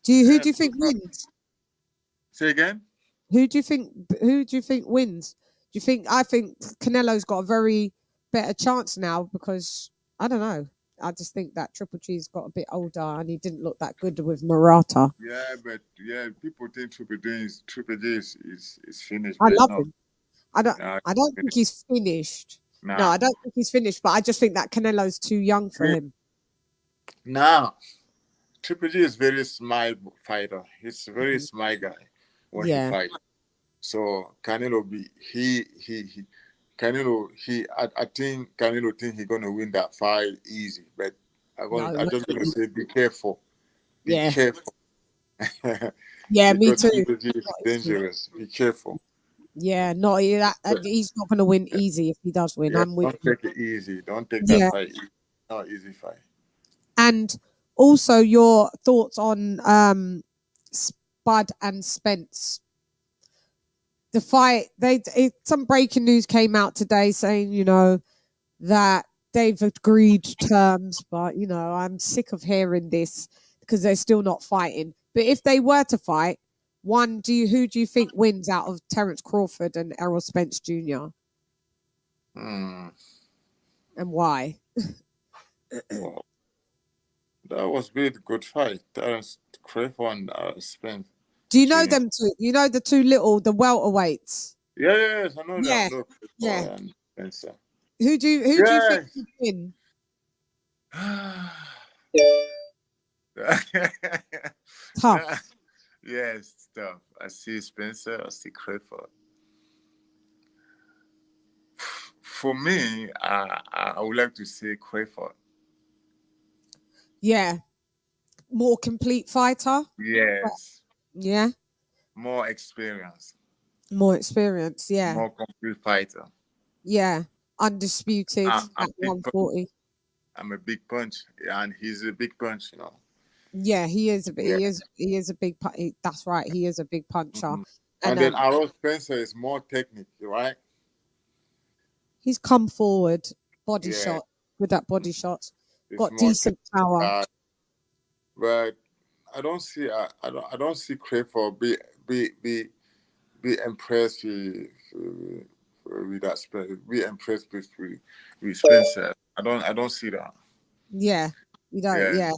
Who Yes, do you good think luck. wins? Say again. Who do you think? Who do you think wins? Do you think? I think Canelo's got a very better chance now because I don't know. I just think that Triple G's got a bit older and he didn't look that good with Murata. Yeah, but yeah, people think Triple J is finished, I but love no, him. I don't. nah, I don't think he's finished. No, nah, I don't think he's finished. But I just think that Canelo's too young for him. nah. Triple J is very smart fighter. He's a very Mhm. smart guy when he Yeah. fights. So Canelo he Canelo I think Canelo think he's gonna win that fight easy, but No. I just gonna say be careful, be Yeah. careful Yeah. Me because too. Triple J is dangerous. Be careful. Yeah. Not that. He's not going to win easy if he does win. Yeah, I'm with don't you. take it easy. Don't take that Yeah. fight easy. Not easy fight. And also your thoughts on Spud and Spence. The fight. Some breaking news came out today saying that they've agreed terms, but I'm sick of hearing this because they're still not fighting. But if they were to fight, who do you think wins out of Terence Crawford and Errol Spence Jr. Hmm. and why? Well, that was really good fight. Terence Crawford and Spence Do you know Jr. them two? You know the two the welterweights? Yeah, yes, I know that. Yeah, I know yeah. Crawford and Spencer. Who do you think Yes. would win? Tough. Yes, stuff. I see Spencer. I see Crawford. For me, I would like to say Crawford. Yeah. More complete fighter? Yes, Yeah. more experience, More experience. Yeah. more complete fighter. Yeah. Undisputed I'm at big. 140. I'm a big punch, and he's a big punch. Yeah, he is. Yeah. He is a big. That's right. He is a big puncher, Mhm. and And then Aaron Spencer is more technique, right? he's come forward, body Yeah, shot with that body shot. it's Got more decent power. technical. But I don't see Crawford be be be impressed with that be impressed with Spencer. I don't see that. Yeah, you don't. Yeah. Yeah,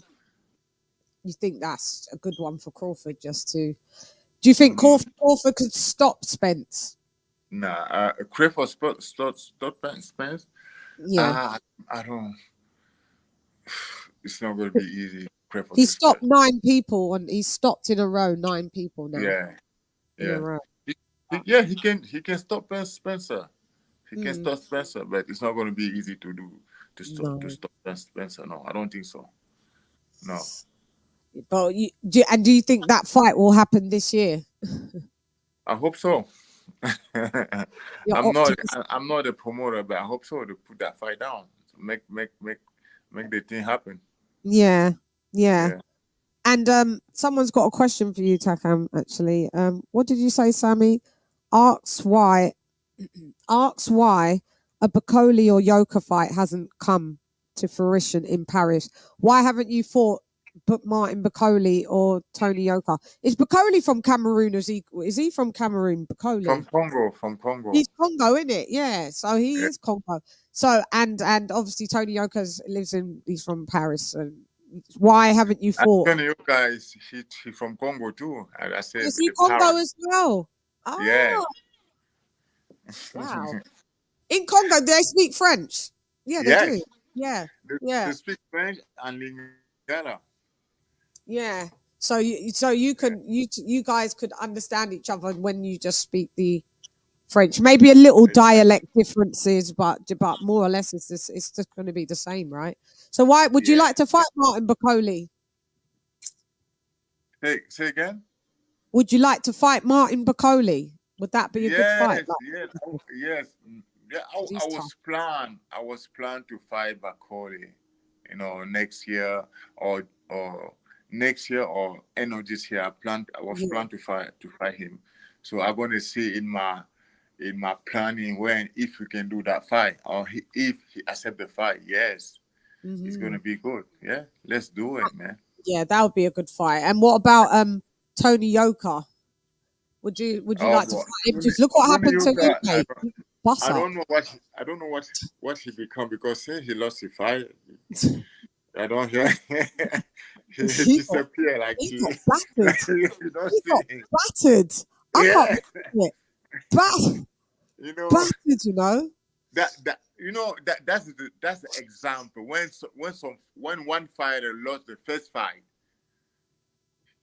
you think that's a good one for Crawford just to. Do you think Mm-hmm. Crawford could stop Spence? Nah, Crawford stop Spence. Yeah, Ah, I don't. It's not going to be easy. Crawford he to stop. stopped 9 people, and he stopped in a row 9 people now Yeah, in a yeah. row. Yeah, he can stop Spencer. He can Mm, stop Spencer, but it's not going to be easy to do to no, stop Spencer. No, I don't think so. No, but do you think that fight will happen this year? I hope so. You're optimistic. I'm not a promoter, but I hope so to put that fight down, to make the thing happen. Yeah, yeah. Yeah. And someone's got a question for you, Takam. Actually, what did you say, Sammy? Asks why, asks why a Bacoli or Yoka fight hasn't come to fruition in Paris. Why haven't you fought Martin Bacoli or Tony Yoka? Is Bacoli from Cameroon? Is he from Cameroon? Bacoli. From Congo. He's Congo, isn't it? Yeah. So he Yeah. is Congo. So and obviously Tony Yoka lives in. He's from Paris and Why haven't you fought? Anthony Yoka is he from Congo too. I said Is he the Congo parent. as well? Oh, Yeah. wow. In Congo, they speak French. Yeah, they do. Yes. Yeah, They, yeah, they speak French and Lingala. yeah. So you can you guys could understand each other when you just speak the French. Maybe a little Exactly. dialect differences, but more or less it's just going to be the same, right? So why would you Yeah. like to fight Martin Bacoli? Say again? Would you like to fight Martin Bacoli? Would that be a good fight? Yes, yes, yes. Yeah, Because I he's tough. was planned to fight Bakoli, next year or next year or end of this year. I was Yeah. planned to fight him. So I'm gonna see in my planning when if we can do that fight or if he accept the fight. Yes, it's Hmm. gonna be good. Yeah, let's do it, man. Yeah, that would be a good fight. And what about Tony Yoka? Would you Oh, like to boy. fight him? Tony, Just look what Tony happened to him, Yoka, mate. Bus I up. don't know what he become because since he lost the fight, I don't hear he he got disappear like he got he battered. you don't He see got him. battered. I can't Yeah, believe it. Bat- you know battered, you know. that's the example when one fighter lost the first fight,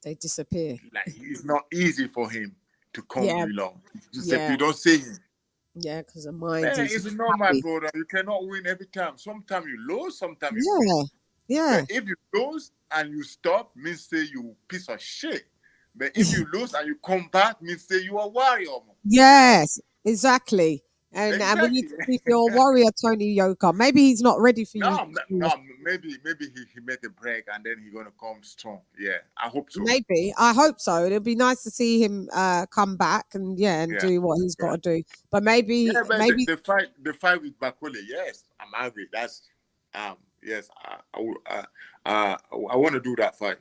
They disappear. like it's not easy for him to come. Yeah, You yeah, don't see him. yeah. Because the mind Man, is it's normal, happy. brother. You cannot win every time. Sometimes you lose, sometimes you win. Yeah, yeah. But if you lose and you stop, means say you piece of shit. But if you lose and you come back, means say you are warrior. You know? Yes, exactly. And we need Exactly. to see if you're a warrior, Tony Yoka. Maybe he's not ready for you. No, maybe he make a break and then he's gonna come strong. Yeah, I hope so. Maybe. I hope so. It'll be nice to see him come back and and Yeah, do what he's got yeah, to do. But maybe yeah. But maybe the fight with Bakole, yes, I'm angry. That's yes, I want to do that fight.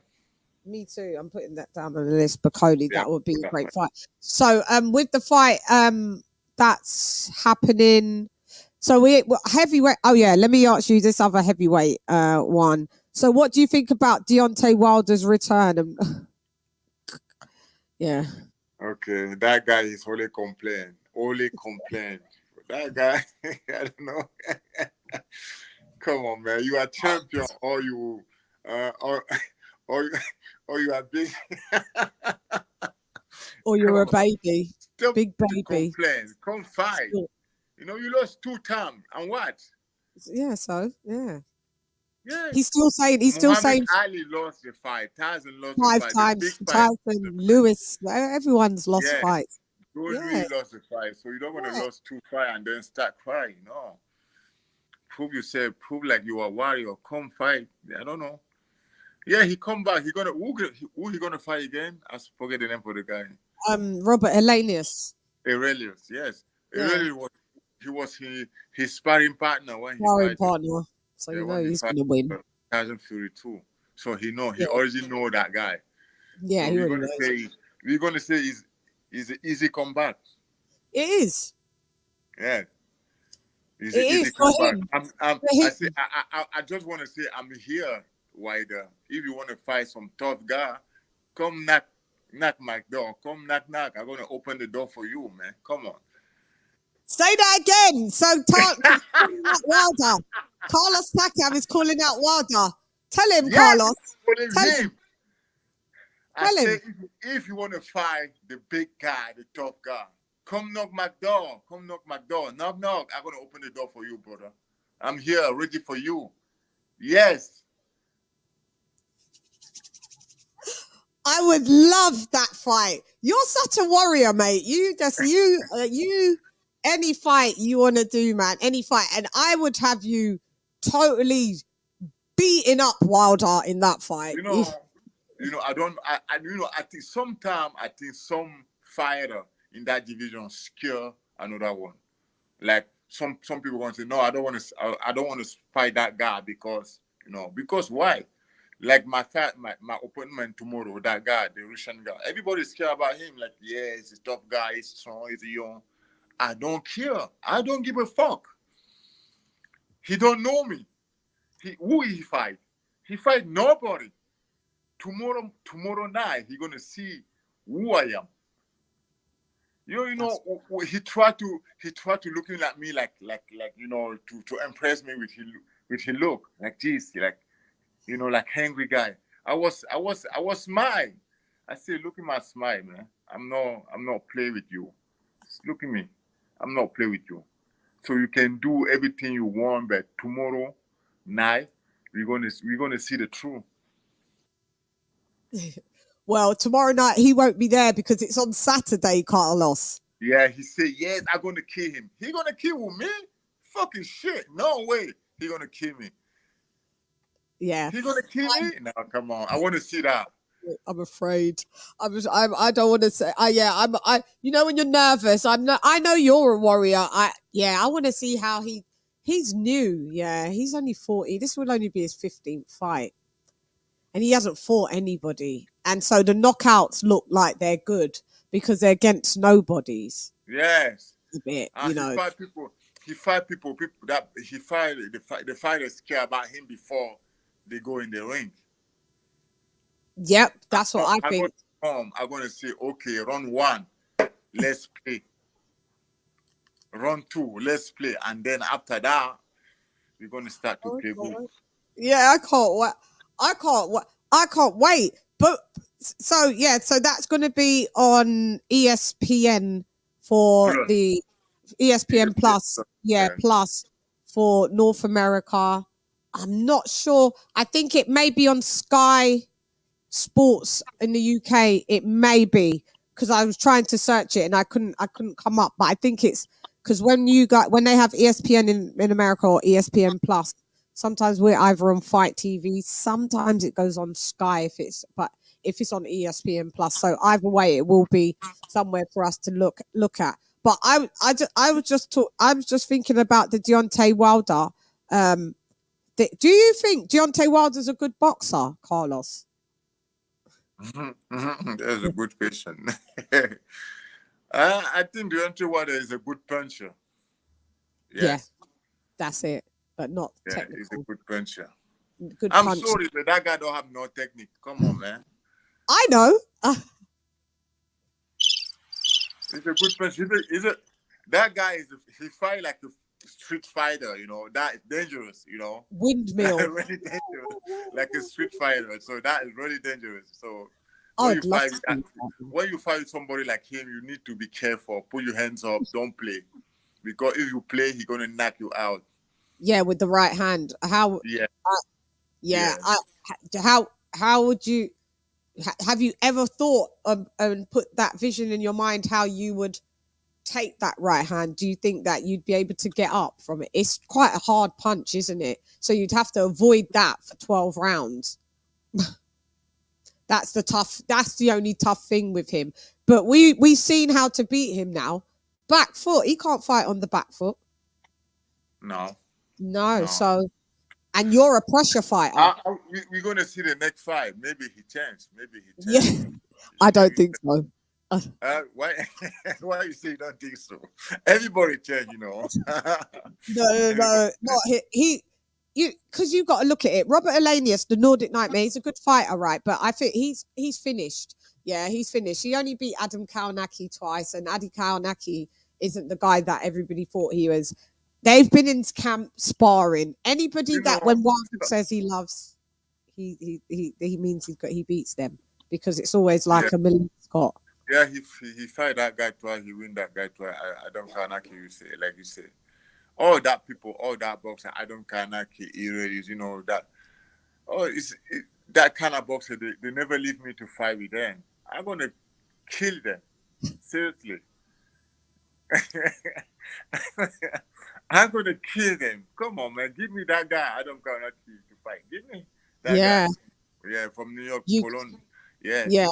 me too. I'm putting that down on the list. Bacoli, Yeah, that would be do a that great fight. fight. So with the fight that's happening. So heavyweight. Oh yeah, let me ask you this other heavyweight one. So what do you think about Deontay Wilder's return? Yeah. Okay, that guy is only complain. Only complain. That guy, I don't know. Come on, man. You are champion, or you, or, you- or you are big. Or Come you're a on, baby, stop big to baby. complain. Come fight. You lost 2 times, and what? Yeah. So yeah, Yes. he's still Muhammad saying Ali lost the fight. Tyson lost the five fight. The big times. fight. Tyson, Lewis, everyone's lost Yes. fights. Don't Yeah, really lost the fight, so you don't want to yeah. lose 2 fight and then start crying. No. Prove yourself, prove like you are a warrior. Come fight. I don't know. Yeah, he come back. Who he gonna fight again? I forget the name for the guy. Robert Elenius. Aurelius. Yes, Yeah, Aurelius was his sparring partner when he sparring fighted. partner. So Yeah, you know when he he's fight gonna win. Tyson Fury too. So he Yeah, already know that guy. yeah, So he we're already gonna knows. say is an easy comeback. It is. Yeah. It's It an is easy for comeback. him. For I say him. I just want to say I'm here, Wider. If you want to fight some tough guy, come knock my door. Come knock. I'm gonna open the door for you, man. Come on. Say that again. So he's calling out Wilder. Carlos Takam is calling out Wilder. Tell him, Yes, Carlos. for him. I Tell say him. if you want to fight the big guy, the tough guy, come knock my door. Come knock my door. Knock. I'm gonna open the door for you, brother. I'm here, ready for you. Yes. I would love that fight. You're such a warrior, mate. You any fight you want to do, man, any fight. And I would have you totally beating up Wilder in that fight. You know, I don't. I think sometimes some fighter in that division scare another one. Like some people want to say, no, I don't want to. I don't want to fight that guy because why? Like my opponent tomorrow, that guy, the Russian guy. Everybody's care about him. Like, yeah, he's a tough guy. He's strong. He's young. I don't care. I don't give a fuck. He don't know me. Who he fight? He fight nobody. Tomorrow night, he gonna see who I am. He tried to looking at me like to impress me with his look like this, like like angry guy. I was smile. I say, look at my smile, man. I'm not play with you. Look at me. I'm not play with you. So you can do everything you want, but tomorrow night we're gonna see the truth. Well, tomorrow night he won't be there because it's on Saturday, Carlos. Yeah, he said, yes, I'm gonna kill him. He gonna kill me? Fucking shit. No way. He gonna kill me. Yeah. He gonna kill me? No, come on. I wanna see that. I'm afraid. I don't want to say. You know, when you're nervous, I'm not. I know you're a warrior. I want to see how he's new. Yeah, he's only 40. This will only be his 15th fight, and he hasn't fought anybody. And so the knockouts look like they're good because they're against nobodies. Yes. A bit, And he fight people that he fight the fighters care about him before they go in the ring. Yep, that's what I think. I'm gonna say, okay, round 1, let's play. Round 2, let's play, and then after that, we're gonna start to play good. Yeah, I can't wait. I can't wait. But so that's going to be on ESPN for the ESPN Plus. Yeah, Plus for North America. I'm not sure. I think it may be on Sky Sports in the UK. It may be, because I was trying to search it and I couldn't come up. But I think it's because when they have ESPN in America or ESPN Plus, sometimes we're either on Fight TV, sometimes it goes on Sky if it's on ESPN Plus. So either way, it will be somewhere for us to look at. But I was just thinking about the Deontay Wilder. Do you think Deontay Wilder's a good boxer, Carlos? That's a good question. I think Deontay Wilder is a good puncher. Yes. Yeah, that's it, but not technical. He's a good puncher. I'm sorry, but that guy don't have no technique. Come on, man. I know. He's a good puncher. That guy he fight like a street fighter, that is dangerous, Windmill. Really dangerous, like a street fighter. So that is really dangerous. So when you fight with somebody like him, you need to be careful. Put your hands up. Don't play, because if you play, he's gonna knock you out. Yeah, with the right hand. How? Yeah. How would you? Have you ever thought and put that vision in your mind how you would take that right hand? Do you think that you'd be able to get up from it? It's quite a hard punch, isn't it? So you'd have to avoid that for 12 rounds. That's the only tough thing with him. But we've seen how to beat him now. Back foot, he can't fight on the back foot. No. So, and you're a pressure fighter. We're gonna see the next fight. Maybe he changed. Yeah, I don't think so. Why you say you don't think so? Everybody change, No, not he. Because you've got to look at it. Robert Elanius, the Nordic Nightmare, he's a good fighter, right? But I think he's finished. Yeah, he's finished. He only beat Adam Kaunaki twice, and Adi Kaunaki isn't the guy that everybody thought he was. They've been in camp sparring. Anybody when Wilder says he loves, he means he beats them, because it's always like a Millie Scott. Yeah, he fight that guy twice. He win that guy twice. Adam Kaunaki, like you say. All that boxer, Adam Kaunaki, that. That kind of boxer, they never leave me to fight with them. I'm gonna kill them. Seriously. I'm gonna kill them. Come on, man. Give me that guy, Adam Kaunaki, to fight. Give me that guy. Yeah, from New York, Cologne. Yes. Yeah,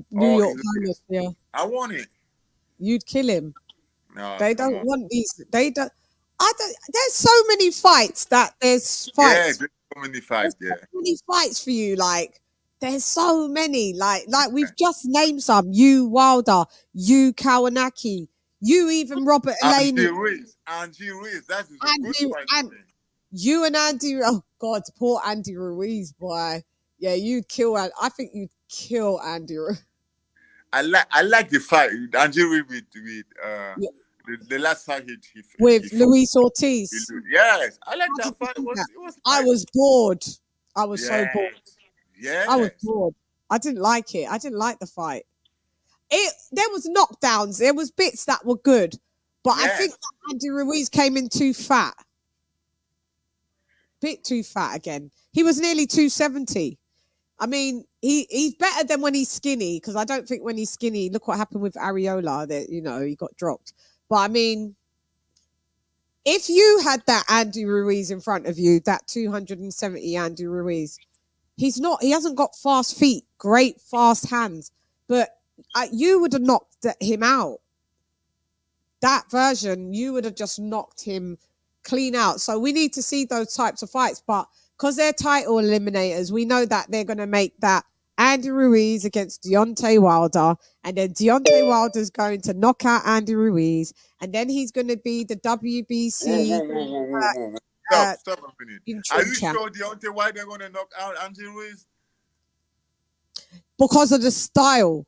New York. Yeah. I want it. You'd kill him. No, they don't want these. They don't. There's so many fights there's fights. Yeah, there's so many fights. There's so many fights for you. Like, there's so many. Like we've just named some. You Wilder, you Kawanaki, you even Robert Eleni. Angie Ruiz. That's a good fight. You and Andy, oh God, poor Andy Ruiz, boy. Yeah, you'd kill. I think you'd kill Andy. I like the fight Anjiri with Yeah, the last fight he with fought. Luis Ortiz. Yes, I like How that did you fight. do that? It was I nice. was bored. I was so bored. Yes, I was yes, bored. I didn't like it. I didn't like the fight. There was knockdowns. There was bits that were good, but I think yes. that Andy Ruiz came in too fat. Bit too fat again. He was nearly 270. I mean, he's better than when he's skinny, because I don't think when he's skinny, look what happened with Areola, that he got dropped. But I mean, if you had that Andy Ruiz in front of you, that 270 Andy Ruiz, he hasn't got fast feet, great fast hands, but you would have knocked him out. That version, you would have just knocked him clean out. So we need to see those types of fights, but because they're title eliminators, we know that they're going to make that Andy Ruiz against Deontay Wilder, and then Deontay Wilder's going to knock out Andy Ruiz, and then he's going to be the Whoa, WBC whoa, whoa, whoa, whoa, whoa, whoa. Stop a minute. Are interim you champ, sure Deontay why they're gonna knock out Anjiri Ruiz? because of the style.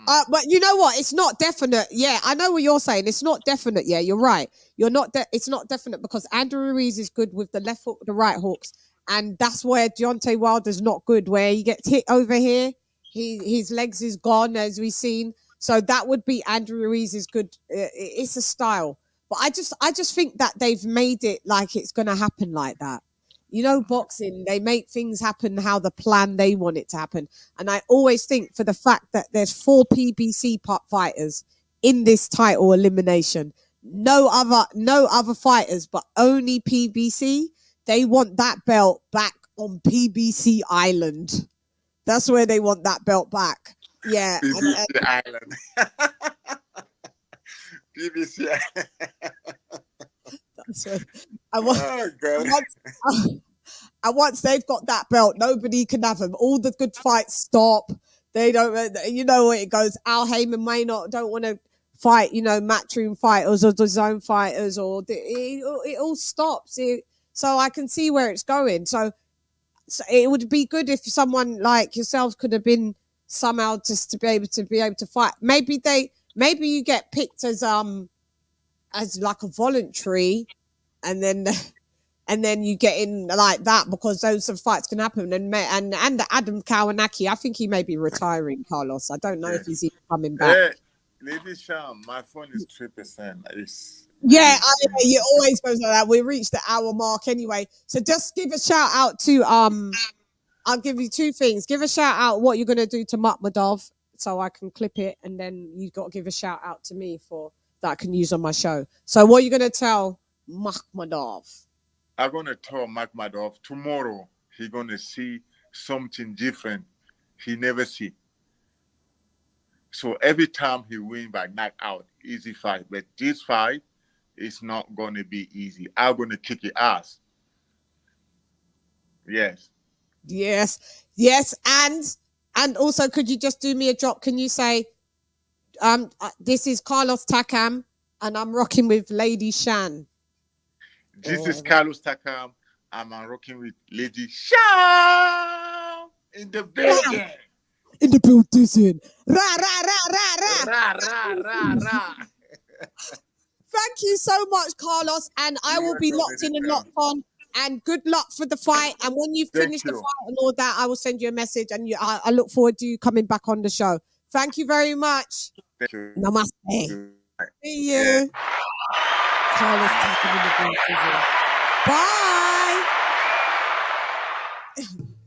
But you know what? It's not definite. Yeah, I know what you're saying. It's not definite. Yeah, you're right. It's not definite, because Andrew Ruiz is good with the left hook, the right hooks, and that's where Deontay Wilder's not good. Where he gets hit over here, his legs is gone, as we've seen. So that would be Andrew Ruiz is good. It's a style, but I just think that they've made it like it's going to happen like that. Boxing, they make things happen how the plan they want it to happen. And I always think, for the fact that there's 4 PBC fighters in this title elimination, no other fighters, but only PBC, they want that belt back on PBC Island. That's where they want that belt back. Yeah. BBC Island. BBC. Oh God. And once they've got that belt, nobody can have them. All the good fights stop. They don't. You know what it goes. Al Heyman don't want to fight. Matchroom fighters or the zone fighters, or it all stops. So I can see where it's going. So it would be good if someone like yourselves could have been somehow just to be able to fight. Maybe you get picked as like a voluntary, and then you get in like that, because those fights can happen. And Adam Kawanaki, I think he may be retiring, Carlos. I don't know if he's even coming back. Hey, LadyChann, my phone is 3%. It always goes like that. We reached the hour mark anyway. So just give a shout out to I'll give you 2 things. Give a shout out what you're gonna do to Makhmadov, so I can clip it, and then you got to give a shout out to me for that I can use on my show. So what are you gonna tell Makhmadov? I'm gonna tell Makhmadov tomorrow. He's gonna see something different he never see. So every time he win by knockout, easy fight. But this fight is not gonna be easy. I'm gonna kick your ass. Yes. And also, could you just do me a drop? Can you say, this is Carlos Takam, and I'm rocking with LadyChann. This is Carlos Takam. I'm rocking with LadyChann in the building. In the building. Ra, ra, ra, ra, ra. Ra, ra, ra, ra. Thank you so much, Carlos. And I will be locked in and locked on. And good luck for the fight. And when you finish the fight and all that, I will send you a message. And I look forward to you coming back on the show. Thank you very much. Thank you. Namaste. See you. Yeah. Carlos taking in the building. Bye.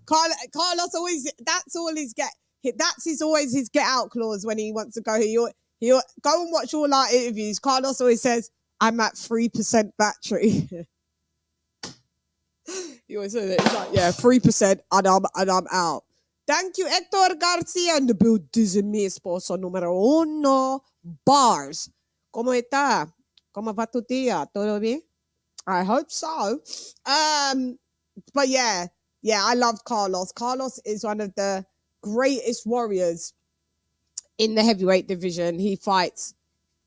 Carlos always, that's always his get out clause when he wants to go. He'll go and watch all our interviews. Carlos always says, I'm at 3% battery. He always says it. It's like, 3% and I'm out. Thank you, Hector Garcia, in the building, mi esposo número 1, Bars. ¿Cómo está? ¿Cómo va tu día? ¿Todo bien? I hope so. But I love Carlos. Carlos is one of the greatest warriors in the heavyweight division. He fights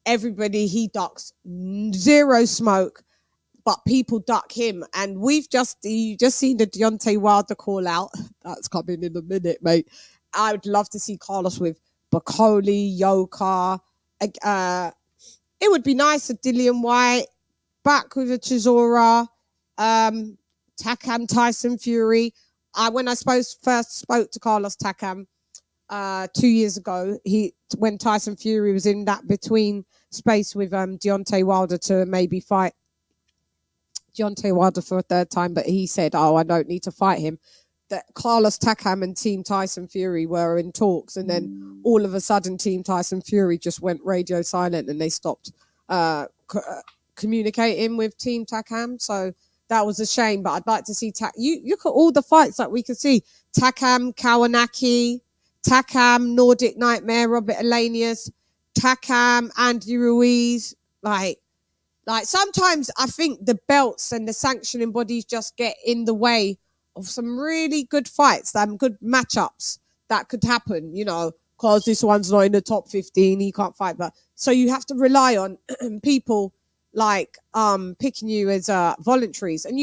everybody. He ducks zero smoke. but people duck him, and you just seen the Deontay Wilder call out. That's coming in a minute, mate. I would love to see Carlos with Bacoli, Yoka. It would be nice if Dillian White back with a Chisora, Takam, Tyson Fury. When I first spoke to Carlos Takam 2 years ago, when Tyson Fury was in that between space with Deontay Wilder to maybe fight Deontay Wilder for a third time, but he said, "Oh, I don't need to fight him." That Carlos Takam and Team Tyson Fury were in talks, and then all of a sudden, Team Tyson Fury just went radio silent, and they stopped communicating with Team Takam. So that was a shame. But I'd like to see you look at all the fights that we could see: Takam, Kawanaki, Takam, Nordic Nightmare, Robert Elanius, Takam, Andy Ruiz, like sometimes I think the belts and the sanctioning bodies just get in the way of some really good fights, good matchups that could happen, because this one's not in the top 15, he can't fight. But so you have to rely on people like picking you as voluntaries, and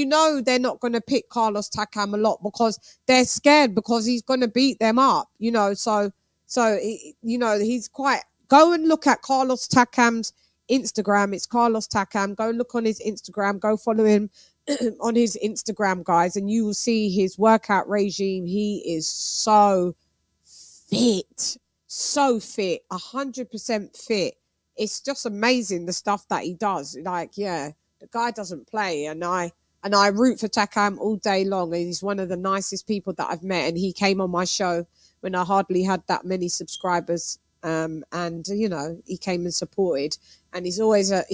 they're not going to pick Carlos Takam a lot because they're scared because he's going to beat them up, so he's quite. Go and look at Carlos Takam's Instagram. It's Carlos Takam. Go look on his Instagram. Go follow him on his Instagram, guys, and you will see his workout regime. He is so fit, 100% fit. It's just amazing the stuff that he does. The guy doesn't play, and I root for Takam all day long. He's one of the nicest people that I've met, and he came on my show when I hardly had that many subscribers. And he came and supported, and he's always a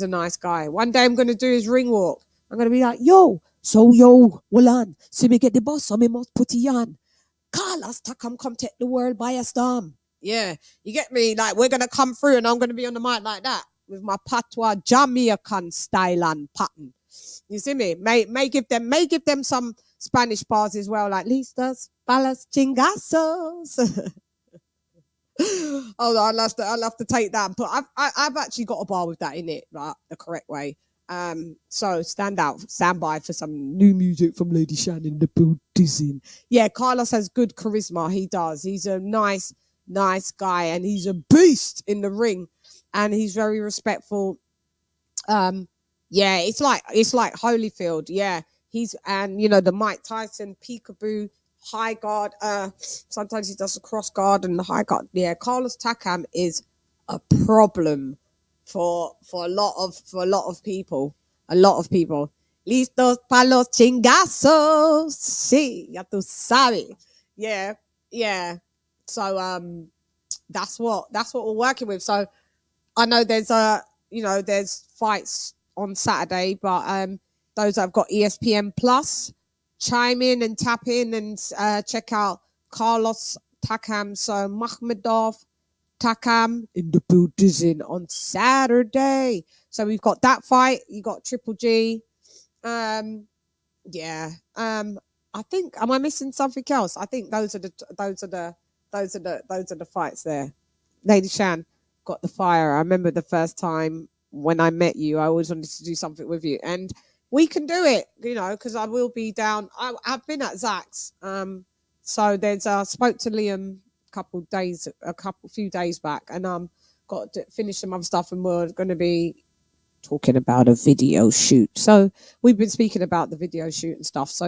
nice guy. One day I'm going to do his ring walk. I'm going to be like, yo, well on, see me get the boss, so me must put it on. Carlos Takam come take the world by a storm. Yeah, you get me? Like, we're going to come through, and I'm going to be on the mic like that with my patois Jamaican style and pattern. You see me? May give them some Spanish bars as well, like listas, balas, chingazos. Oh, I'll have to take that. But I've actually got a bar with that in it, right, the correct way. So stand by for some new music from LadyChann in the building. Yeah, Carlos has good charisma. He does. He's a nice guy, and he's a beast in the ring, and he's very respectful. Yeah, it's like Holyfield. Yeah, the Mike Tyson peekaboo high guard. Sometimes he does a cross guard and the high guard. Yeah, Carlos Takam is a problem for a lot of people. Listos para los chingazos. Sí, ya tú sabes. Yeah. So that's what we're working with. So I know there's fights on Saturday, but those that have got ESPN Plus, chime in and tap in and check out Carlos Takam. So Makhmedov Takam in the building on Saturday. So we've got that fight. You got Triple G. Yeah. I think, am I missing something else? I think those are the fights there. LadyChann got the fire. I remember the first time when I met you, I always wanted to do something with you, and we can do it, because I will be down. I've been at Zach's. So there's spoke to Liam a few days back, and got to finish some other stuff, and we're going to be talking about a video shoot. So we've been speaking about the video shoot and stuff. So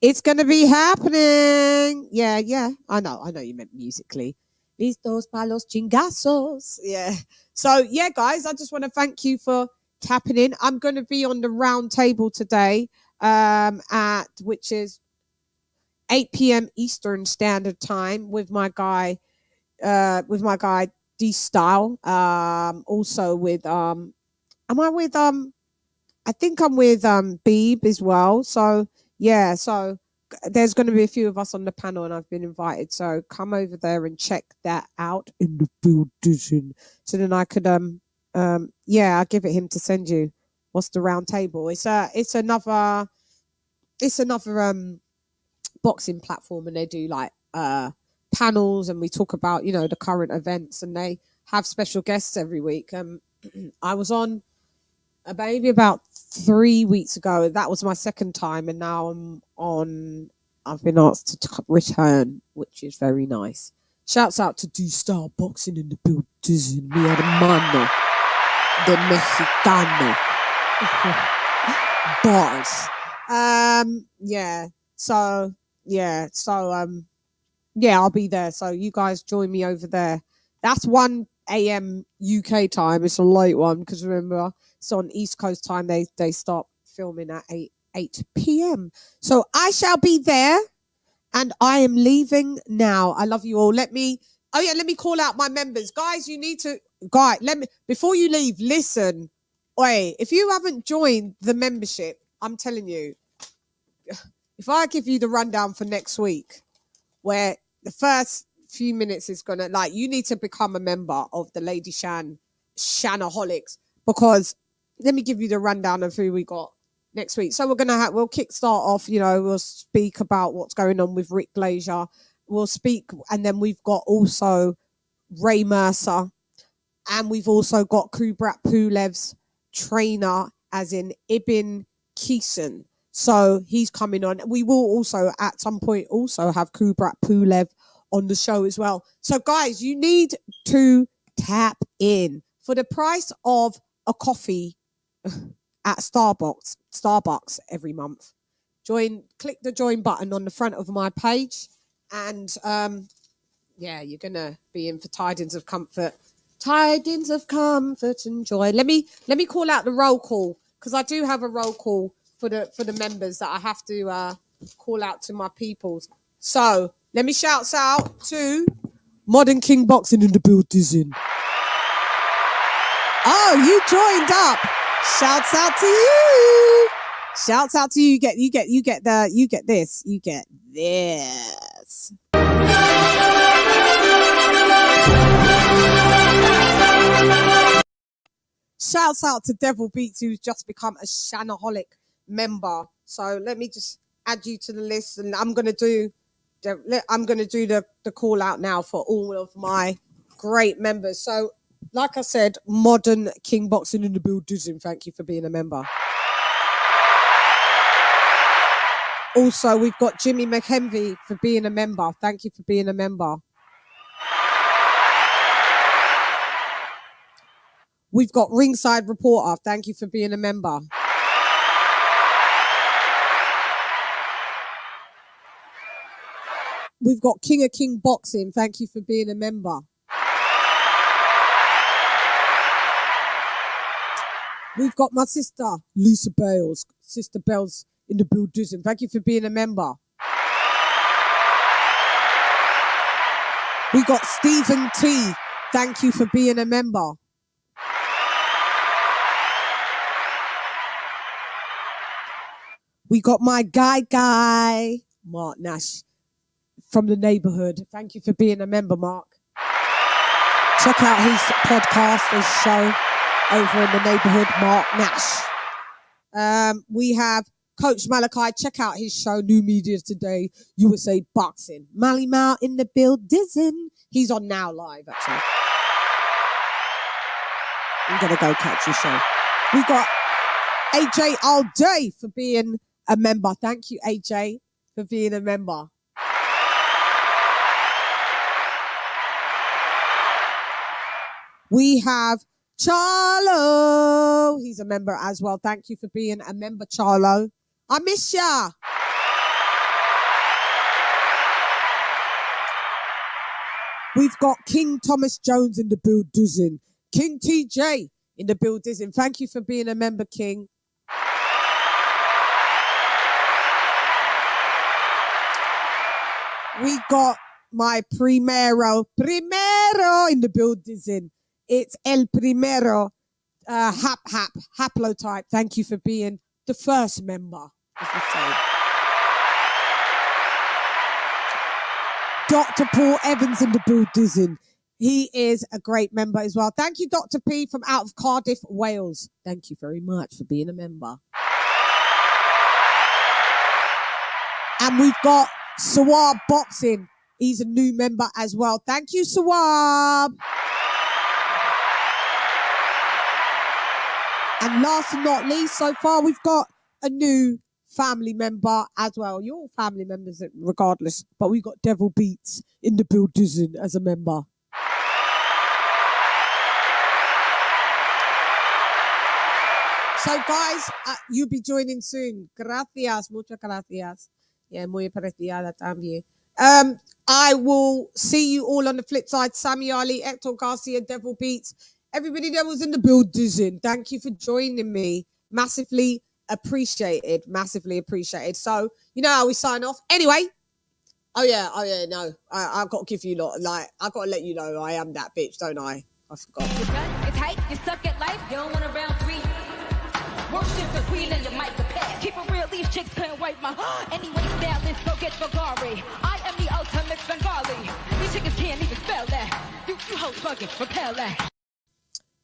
it's going to be happening. Yeah. I know you meant musically. Listos para los chingazos. Yeah. So yeah, guys, I just want to thank you for tapping in. I'm going to be on the round table today, which is 8 p.m. Eastern Standard Time with my guy D Style. Also with I think I'm with Beeb as well. So yeah, so there's going to be a few of us on the panel, and I've been invited. So come over there and check that out in the building. So then I could I'll give it him to send you. What's the round table? It's another boxing platform, and they do like panels, and we talk about the current events, and they have special guests every week. I was on Maybe about 3 weeks ago. That was my second time, and now I've been asked to return, which is very nice. Shouts out to Do Star Boxing in the building, mi hermano de Mexicano. Bars. Yeah. So yeah. Yeah, I'll be there. So you guys join me over there. That's 1 a.m. UK time. It's a late one because remember it's on East Coast time. They start filming at 8 p.m. So I shall be there, and I am leaving now. I love you all. Let me call out my members, guys. You need to let me before you leave. Listen, wait. If you haven't joined the membership, I'm telling you, if I give you the rundown for next week, where the first few minutes is gonna you need to become a member of the LadyChann Shannaholics, because let me give you the rundown of who we got next week. So we'll kickstart off, we'll speak about what's going on with Rick Glazier. We'll speak, and then we've got also Ray Mercer, and we've also got Kubrat Pulev's trainer, as in Ibn Keeson. So he's coming on. We will also at some point also have Kubrat Pulev on the show as well. So guys, you need to tap in for the price of a coffee at Starbucks every month. Click the join button on the front of my page, and yeah, you're gonna be in for tidings of comfort and joy. Let me call out the roll call, because I do have a roll call for the members that I have to call out to my peoples. So let me shout out to Modern King Boxing in the building. Oh, you joined up. Shouts out to you. Shouts out to you. You get this. You get this. Shouts out to Devil Beats, who's just become a Shannaholic member. So let me just add you to the list, and I'm gonna do the call out now for all of my great members. So, like I said, Modern King Boxing in the building. Thank you for being a member. Also, we've got Jimmy McHenry for being a member. Thank you for being a member. We've got Ringside Reporter. Thank you for being a member. We've got King of King Boxing. Thank you for being a member. We've got my sister, Lisa Bales. Sister Bales in the building. Thank you for being a member. We got Stephen T. Thank you for being a member. We got my guy, Mark Nash from the neighborhood. Thank you for being a member, Mark. Check out his podcast, his show over in the neighborhood, Mark Nash. We have Coach Malachi. Check out his show, New Media Today, USA Boxing. Mally Mal in the building. He's on Now Live, actually. I'm going to go catch his show. We got AJ all day for being a member. Thank you, AJ, for being a member. We have Charlo. He's a member as well. Thank you for being a member, Charlo. I miss ya. We've got King Thomas Jones in the building. King TJ in the building. Thank you for being a member, King. We got my primero in the building. It's El Primero, haplotype. Thank you for being the first member, as we say. Dr. Paul Evans in the building. He is a great member as well. Thank you, Dr. P from out of Cardiff, Wales. Thank you very much for being a member. And we've got Sawab Boxing. He's a new member as well. Thank you, Sawab. And last but not least, so far we've got a new family member as well. You're all family members regardless, but we've got Devil Beats in the building as a member. So guys, you'll be joining soon. Gracias, muchas gracias. Yeah, muy apreciada también. I will see you all on the flip side. Sammy Ali, Hector Garcia, Devil Beats, everybody that was in the building. Thank you for joining me. Massively appreciated. Massively appreciated. So you know how we sign off. Anyway. Oh yeah. No, I've got to give you lot. Like I've got to let you know I am that bitch, don't I? I forgot. It's hype. You suck at life. You don't want a round three. Worship the queen and your mic prepared. Keep it real, these chicks couldn't wipe my anyway, style, let's go get Bulgari. I am the ultimate Bengali. These chickens can't even spell that. You hoes bugging, repel that.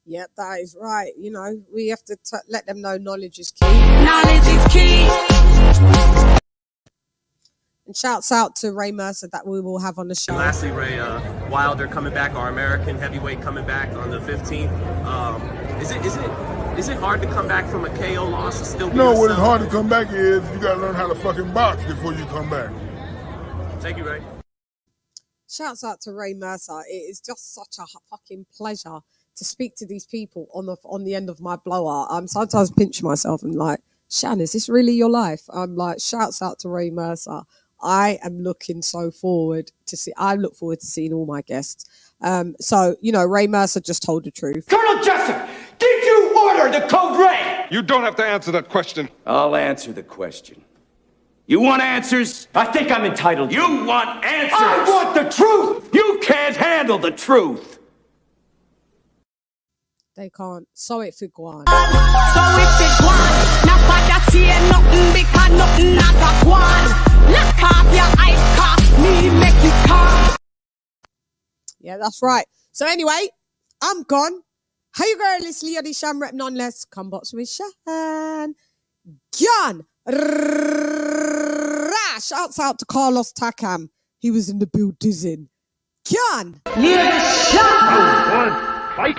Yep, that is right. You know, we have to let them know knowledge is key. Knowledge is key. And shouts out to Ray Mercer that we will have on the show. And lastly, Ray, Wilder coming back, our American heavyweight coming back on the 15th. Is it hard to come back from a KO loss and still be No, yourself? what is hard to come back is you gotta learn how to fucking box before you come back. Thank you, Ray. Shouts out to Ray Mercer. It is just such a fucking pleasure to speak to these people on the end of my blowout. I'm sometimes pinching myself and like, Shan, is this really your life? I'm like, shouts out to Ray Mercer. I am looking so forward to see. I look forward to seeing all my guests. So you know, Ray Mercer just told the truth. Colonel Jessup, did you order the code red? You don't have to answer that question. I'll answer the question. You want answers? I think I'm entitled. You want answers? I want the truth. You can't handle the truth. They can't. So it for Guan. So if it Guan, not bad to see nothing because nothing not a Guan. Lock off your eyes, cost me, make it come. Yeah, that's right. So anyway, I'm gone. Hey girl, it's LadyChann rep nonetheless. Come box with Shan. Gone. Shouts out to Carlos TAKAM. He was in the building. Gone. LadyChann. Fight.